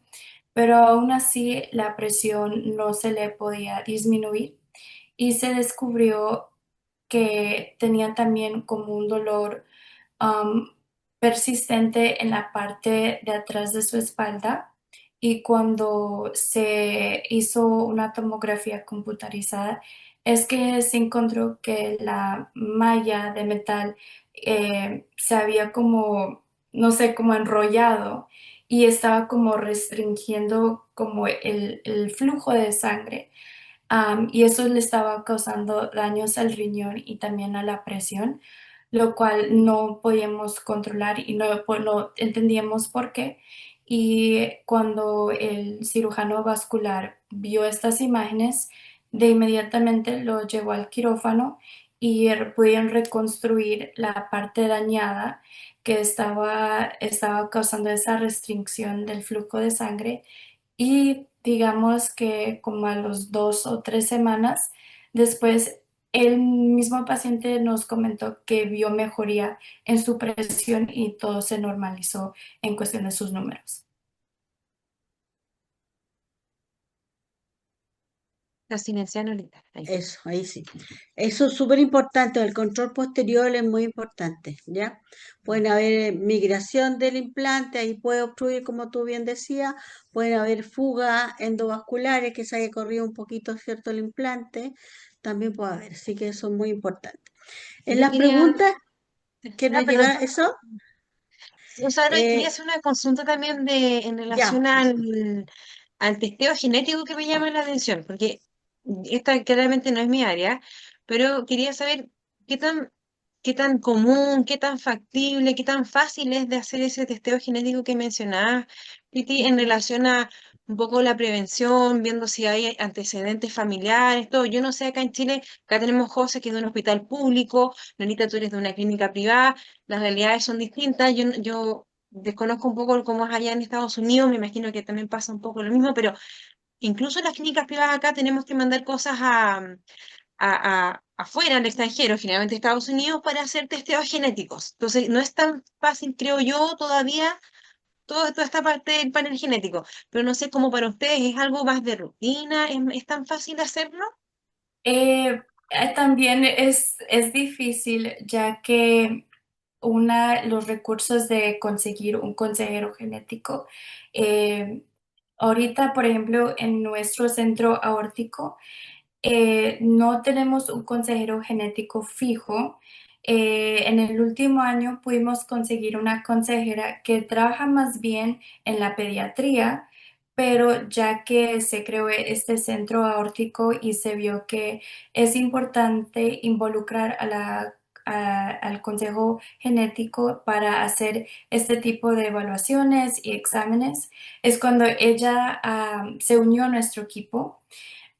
pero aún así la presión no se le podía disminuir y se descubrió que tenía también como un dolor um, persistente en la parte de atrás de su espalda y cuando se hizo una tomografía computarizada es que se encontró que la malla de metal se había como, no sé, como enrollado y estaba como restringiendo como el flujo de sangre. Y eso le estaba causando daños al riñón y también a la presión, lo cual no podíamos controlar y no entendíamos por qué. Y cuando el cirujano vascular vio estas imágenes, de inmediatamente lo llevó al quirófano y pudieron reconstruir la parte dañada que estaba causando esa restricción del flujo de sangre y digamos que como a los 2 o 3 semanas después, el mismo paciente nos comentó que vio mejoría en su presión y todo se normalizó en cuestión de sus números. La silenciaron ahorita. Ahí. Eso, ahí sí. Eso es súper importante. El control posterior es muy importante, ¿ya? Pueden haber migración del implante, ahí puede obstruir, como tú bien decías. Pueden haber fugas endovasculares, que se haya corrido un poquito, ¿cierto? El implante. También puede haber, así que eso es muy importante. En Yo las quería, preguntas que nos perdón, llegaron, eso, o sea, quería eh, hacer una consulta también en relación ya. al testeo genético que me llama la atención, porque esta claramente no es mi área, pero quería saber qué tan, qué tan común, qué tan factible, qué tan fácil es de hacer ese testeo genético que mencionabas, Piti, en relación a un poco la prevención, viendo si hay antecedentes familiares, todo. Yo no sé, acá en Chile, acá tenemos José, que es de un hospital público, Lolita, tú eres de una clínica privada, las realidades son distintas. Yo desconozco un poco cómo es allá en Estados Unidos, me imagino que también pasa un poco lo mismo, pero incluso en las clínicas privadas acá tenemos que mandar cosas afuera, al extranjero, generalmente Estados Unidos, para hacer testeos genéticos. Entonces, no es tan fácil, creo yo, todavía toda esta parte del panel genético, pero no sé cómo para ustedes es algo más de rutina, es tan fácil hacerlo. También es difícil ya que los recursos de conseguir un consejero genético, eh, ahorita, por ejemplo, en nuestro centro aórtico, no tenemos un consejero genético fijo. En el último año pudimos conseguir una consejera que trabaja más bien en la pediatría, pero ya que se creó este centro aórtico y se vio que es importante involucrar al consejo genético para hacer este tipo de evaluaciones y exámenes, es cuando ella se unió a nuestro equipo,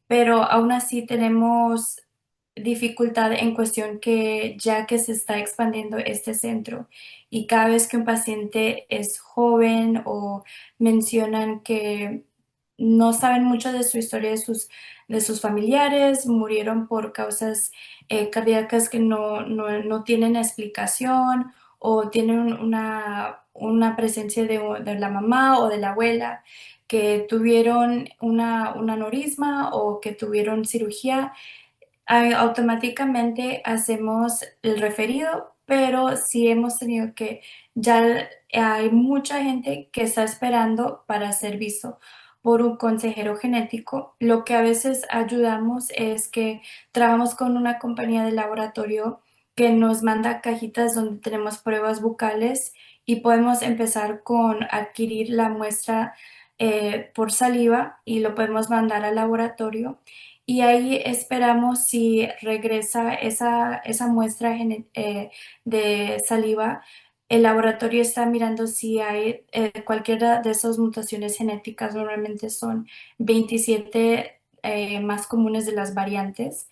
pero aún así tenemos dificultad en cuestión que ya que se está expandiendo este centro y cada vez que un paciente es joven o mencionan que no saben mucho de su historia de sus familiares, murieron por causas cardíacas que no tienen explicación o tienen una presencia de la mamá o de la abuela que tuvieron un aneurisma o que tuvieron cirugía, automáticamente hacemos el referido, pero sí hemos tenido que, ya hay mucha gente que está esperando para ser visto por un consejero genético. Lo que a veces ayudamos es que trabajamos con una compañía de laboratorio que nos manda cajitas donde tenemos pruebas bucales y podemos empezar con adquirir la muestra por saliva y lo podemos mandar al laboratorio y ahí esperamos si regresa esa muestra de saliva. El laboratorio está mirando si hay cualquiera de esas mutaciones genéticas, normalmente son 27 más comunes de las variantes.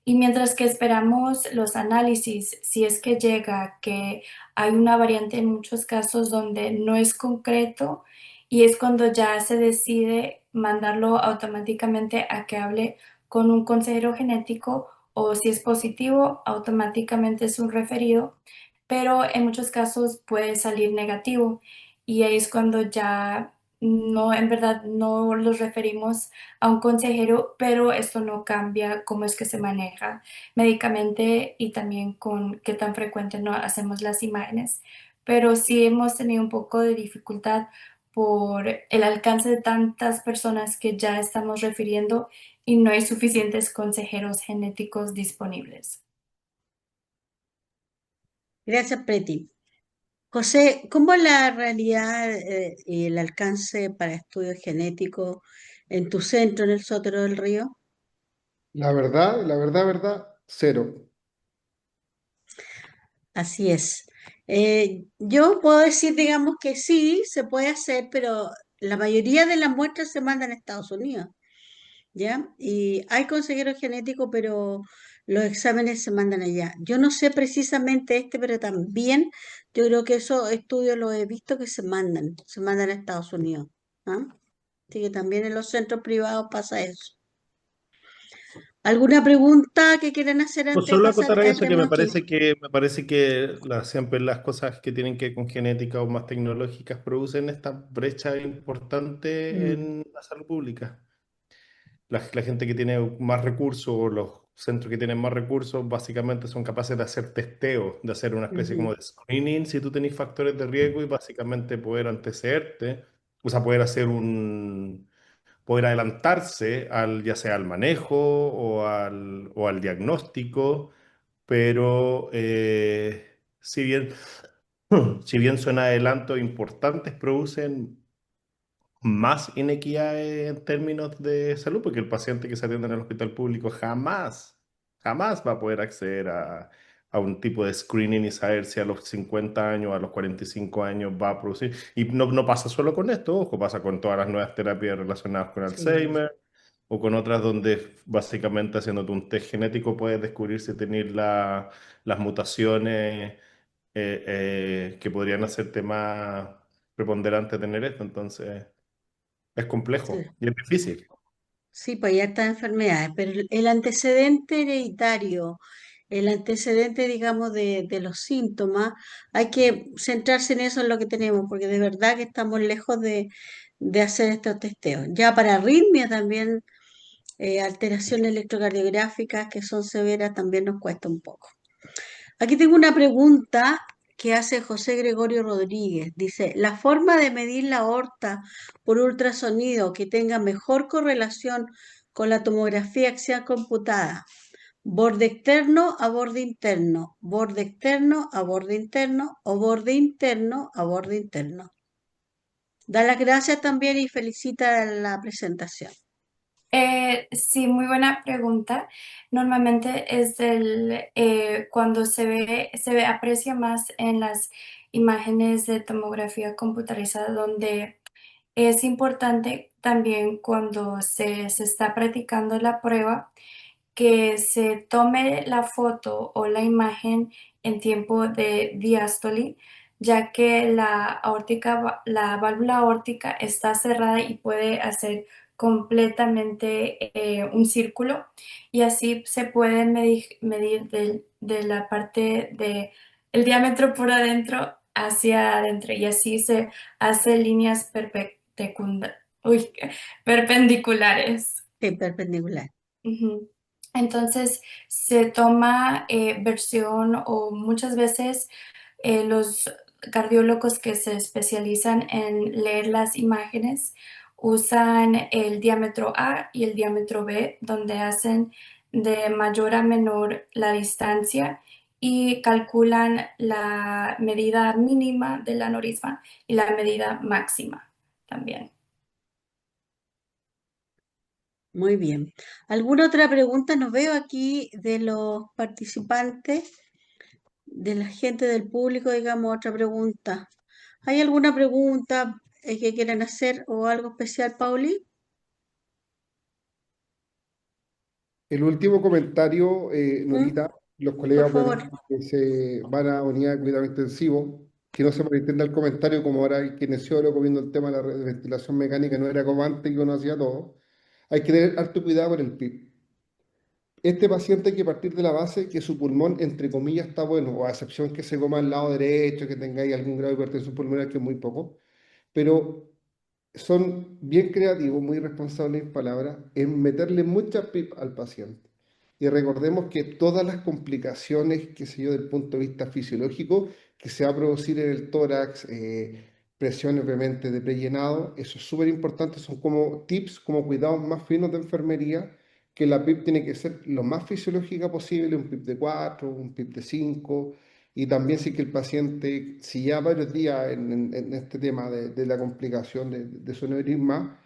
Y mientras que esperamos los análisis, si es que llega que hay una variante en muchos casos donde no es concreto y es cuando ya se decide mandarlo automáticamente a que hable con un consejero genético o si es positivo, automáticamente es un referido, pero en muchos casos puede salir negativo y ahí es cuando ya no, en verdad no los referimos a un consejero, pero esto no cambia cómo es que se maneja médicamente y también con qué tan frecuente no hacemos las imágenes. Pero sí hemos tenido un poco de dificultad por el alcance de tantas personas que ya estamos refiriendo y no hay suficientes consejeros genéticos disponibles. Gracias, Preti. José, ¿cómo es la realidad y el alcance para estudios genéticos en tu centro, en el Sotero del Río? Verdad, cero. Así es. Yo puedo decir, digamos, que sí, se puede hacer, pero la mayoría de las muestras se mandan a Estados Unidos, ¿ya? Y hay consejeros genéticos, pero los exámenes se mandan allá. Yo no sé precisamente este, pero también yo creo que esos estudios los he visto que se mandan a Estados Unidos, ¿ah? Así que también en los centros privados pasa eso. ¿Alguna pregunta que quieran hacer Pues antes de solo pasar acotar a al eso que tema aquí? me parece que siempre las cosas que tienen que ver con genética o más tecnológicas producen esta brecha importante Mm, en la salud pública. La gente que tiene más recursos o los centros que tienen más recursos básicamente son capaces de hacer testeo, de hacer una especie ujú, como de screening si tú tenés factores de riesgo y básicamente poder antecederte, o sea, poder adelantarse ya sea al manejo o al diagnóstico, pero si bien son adelantos importantes, producen más inequidad en términos de salud, porque el paciente que se atiende en el hospital público jamás va a poder acceder a un tipo de screening y saber si a los 50 años, a los 45 años va a producir. Y no pasa solo con esto, ojo, pasa con todas las nuevas terapias relacionadas con sí, Alzheimer o con otras donde básicamente haciéndote un test genético puedes descubrir si tenés las mutaciones que podrían hacerte más preponderante tener esto. Entonces... Es sí. complejo y es difícil. Sí, pues ya estas enfermedades, pero el antecedente hereditario, el antecedente, digamos, de los síntomas, hay que centrarse en eso, en lo que tenemos, porque de verdad que estamos lejos de hacer estos testeos. Ya para arritmia también, alteraciones electrocardiográficas que son severas, también nos cuesta un poco. Aquí tengo una pregunta que hace José Gregorio Rodríguez. Dice, ¿la forma de medir la aorta por ultrasonido que tenga mejor correlación con la tomografía axial computada? Borde externo a borde interno, borde externo a borde interno o borde interno a borde interno. Da las gracias también y felicita la presentación. Sí, muy buena pregunta. Normalmente es cuando aprecia más en las imágenes de tomografía computarizada, donde es importante también cuando se está practicando la prueba que se tome la foto o la imagen en tiempo de diástole, ya que la válvula aórtica está cerrada y puede hacer completamente un círculo, y así se puede medir de la parte de el diámetro por adentro hacia adentro, y así se hace líneas perpendiculares. Sí, perpendicular. Ujú. Entonces se toma versión, o muchas veces los cardiólogos que se especializan en leer las imágenes usan el diámetro A y el diámetro B, donde hacen de mayor a menor la distancia y calculan la medida mínima del aneurisma y la medida máxima también. Muy bien. ¿Alguna otra pregunta? No veo aquí de los participantes, de la gente del público, digamos, otra pregunta. ¿Hay alguna pregunta que quieran hacer o algo especial, Pauli? El último comentario, ¿Mm? Norita, los Por colegas favor. obviamente que se van a unidad de cuidado intensivo, que no se malentienda el comentario, como ahora hay kinesiólogo viendo el tema de la ventilación mecánica, no era como antes que uno hacía todo. Hay que tener harto cuidado con el PIB. Este paciente hay que partir de la base que su pulmón, entre comillas, está bueno, o a excepción que se coma al lado derecho, que tengáis algún grado de hipertensión pulmonar, que es muy poco, pero son bien creativos, muy responsables en palabras, en meterle mucha PIP al paciente. Y recordemos que todas las complicaciones, qué sé yo, del punto de vista fisiológico, que se va a producir en el tórax, presión obviamente de prellenado, eso es súper importante, son como tips, como cuidados más finos de enfermería, que la PIP tiene que ser lo más fisiológica posible, un PIP de 4, un PIP de 5, y también si que el paciente, si ya varios días en este tema de la complicación de su aneurisma,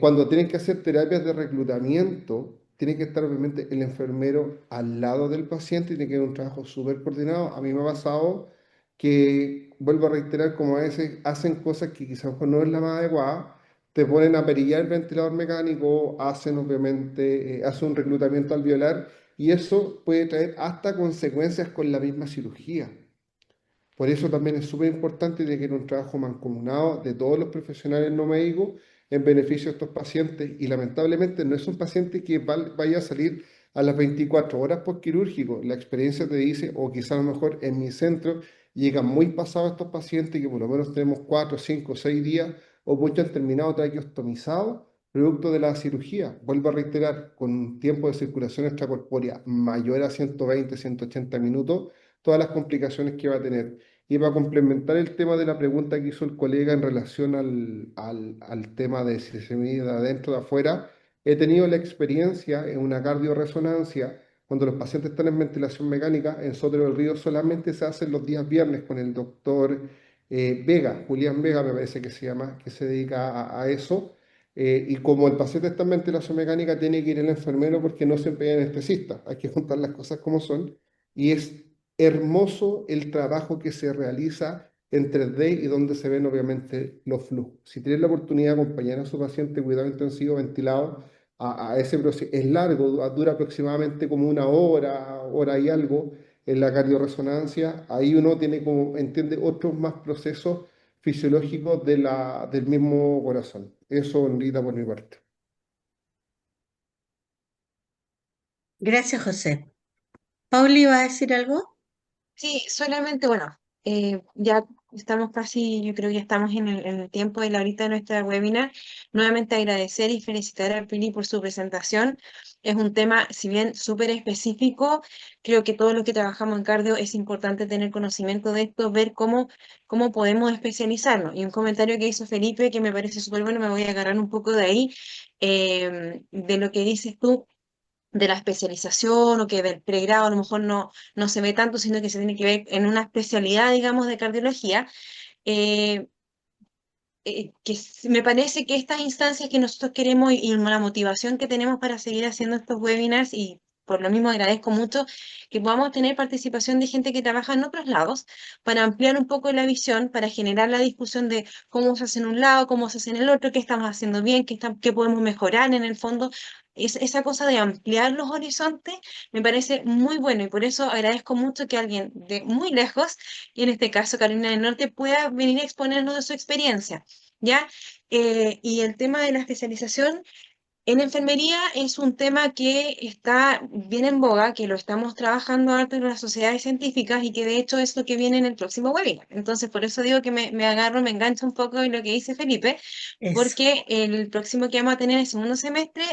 cuando tienen que hacer terapias de reclutamiento, tiene que estar obviamente el enfermero al lado del paciente y tiene que haber un trabajo súper coordinado. A mí me ha pasado que, vuelvo a reiterar, como a veces hacen cosas que quizás no es la más adecuada, te ponen a perillar el ventilador mecánico, hacen obviamente, hacen un reclutamiento alveolar y eso puede traer hasta consecuencias con la misma cirugía. Por eso también es súper importante de que haya un trabajo mancomunado de todos los profesionales no médicos en beneficio de estos pacientes. Y lamentablemente no es un paciente que vaya a salir a las 24 horas por quirúrgico. La experiencia te dice, o quizá a lo mejor en mi centro llegan muy pasados estos pacientes que por lo menos tenemos 4, 5, 6 días o muchos han terminado traqueostomizados producto de la cirugía. Vuelvo a reiterar, con un tiempo de circulación extracorpórea mayor a 120, 180 minutos, todas las complicaciones que va a tener. Y para complementar el tema de la pregunta que hizo el colega en relación al tema de si se mide de adentro o de afuera, he tenido la experiencia en una cardioresonancia, cuando los pacientes están en ventilación mecánica, en Sotero del Río solamente se hacen los días viernes con el doctor Vega, Julián Vega me parece que se llama, que se dedica a eso. Y como el paciente está en ventilación mecánica, tiene que ir el enfermero porque no siempre hay anestesista. Hay que juntar las cosas como son. Y es hermoso el trabajo que se realiza en 3D y donde se ven obviamente los flujos. Si tienes la oportunidad de acompañar a su paciente cuidado intensivo ventilado a ese proceso, es largo, dura aproximadamente como una hora, hora y algo en la cardioresonancia, ahí uno tiene como, entiende otros más procesos fisiológicos del mismo corazón. Eso, Nita, por mi parte. Gracias, José. Pauli, ¿va a decir algo? Sí, solamente, bueno, ya estamos casi, yo creo que ya estamos en el tiempo de la horita de nuestra webinar. Nuevamente agradecer y felicitar a Pili por su presentación. Es un tema, si bien súper específico, creo que todos los que trabajamos en cardio es importante tener conocimiento de esto, ver cómo podemos especializarnos. Y un comentario que hizo Felipe que me parece súper bueno, me voy a agarrar un poco de ahí, de lo que dices tú de la especialización o que del pregrado a lo mejor no se ve tanto, sino que se tiene que ver en una especialidad, digamos, de cardiología. eh, Me parece que estas instancias que nosotros queremos y la motivación que tenemos para seguir haciendo estos webinars, y por lo mismo agradezco mucho que podamos tener participación de gente que trabaja en otros lados para ampliar un poco la visión, para generar la discusión de cómo se hace en un lado, cómo se hace en el otro, qué estamos haciendo bien, qué podemos mejorar en el fondo, esa cosa de ampliar los horizontes me parece muy bueno y por eso agradezco mucho que alguien de muy lejos, y en este caso Carolina del Norte, pueda venir a exponernos de su experiencia, ¿ya? Y el tema de la especialización en enfermería es un tema que está bien en boga, que lo estamos trabajando harto en las sociedades científicas y que de hecho es lo que viene en el próximo webinar. Entonces, por eso digo que me agarro, me engancho un poco en lo que dice Felipe, Eso. porque el próximo que vamos a tener en el segundo semestre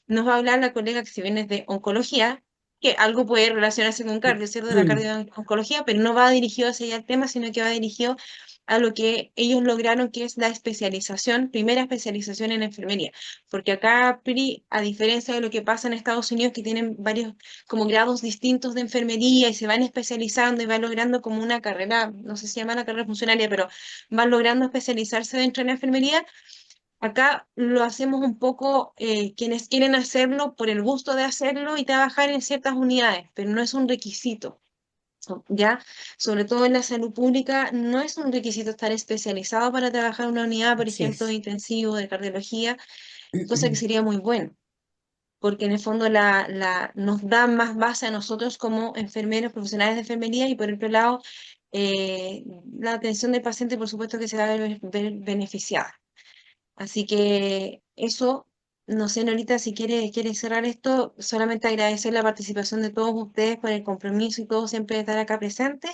nos va a hablar la colega que si bien es de oncología, que algo puede relacionarse con cardio, ¿cierto? De la Mm, cardio-oncología, pero no va dirigido hacia allá el tema, sino que va dirigido a lo que ellos lograron, que es la especialización, primera especialización en enfermería. Porque acá, a diferencia de lo que pasa en Estados Unidos, que tienen varios como grados distintos de enfermería y se van especializando y van logrando como una carrera, no sé si llama la carrera funcionaria, pero van logrando especializarse dentro de la enfermería. Acá lo hacemos un poco quienes quieren hacerlo por el gusto de hacerlo y trabajar en ciertas unidades, pero no es un requisito. ¿Ya? Sobre todo en la salud pública, no es un requisito estar especializado para trabajar en una unidad, por así ejemplo, de es. intensivo, de cardiología, cosa que sería muy bueno, porque en el fondo nos da más base a nosotros como enfermeros, profesionales de enfermería, y por otro lado, la atención del paciente, por supuesto que se va a ver beneficiada. Así que eso, no sé, Norita, si quiere cerrar esto, solamente agradecer la participación de todos ustedes por el compromiso y todo siempre de estar acá presentes,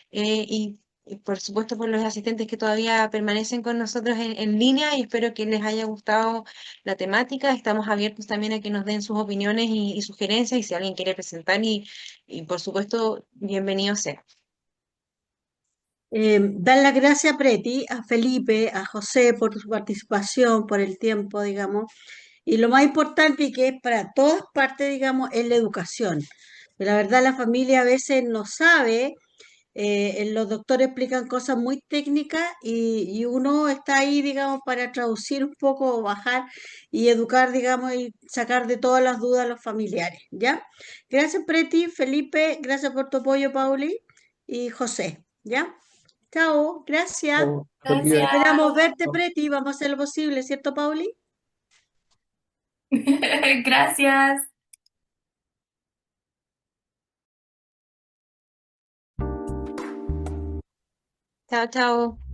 y por supuesto por los asistentes que todavía permanecen con nosotros en línea, y espero que les haya gustado la temática. Estamos abiertos también a que nos den sus opiniones y sugerencias, y si alguien quiere presentar, y por supuesto, bienvenido sea. Dar las gracias a Preti, a Felipe, a José por su participación, por el tiempo, digamos. Y lo más importante y que es para todas partes, digamos, es la educación. Pero la verdad la familia a veces no sabe, los doctores explican cosas muy técnicas y uno está ahí, digamos, para traducir un poco, o bajar y educar, digamos, y sacar de todas las dudas a los familiares, ¿ya? Gracias, Preti, Felipe, gracias por tu apoyo, Pauli y José, ¿ya? Chao, gracias. Buen día. Gracias. Esperamos verte, Preti, vamos a hacer lo posible, ¿cierto, Pauli? Gracias. Chao, chao.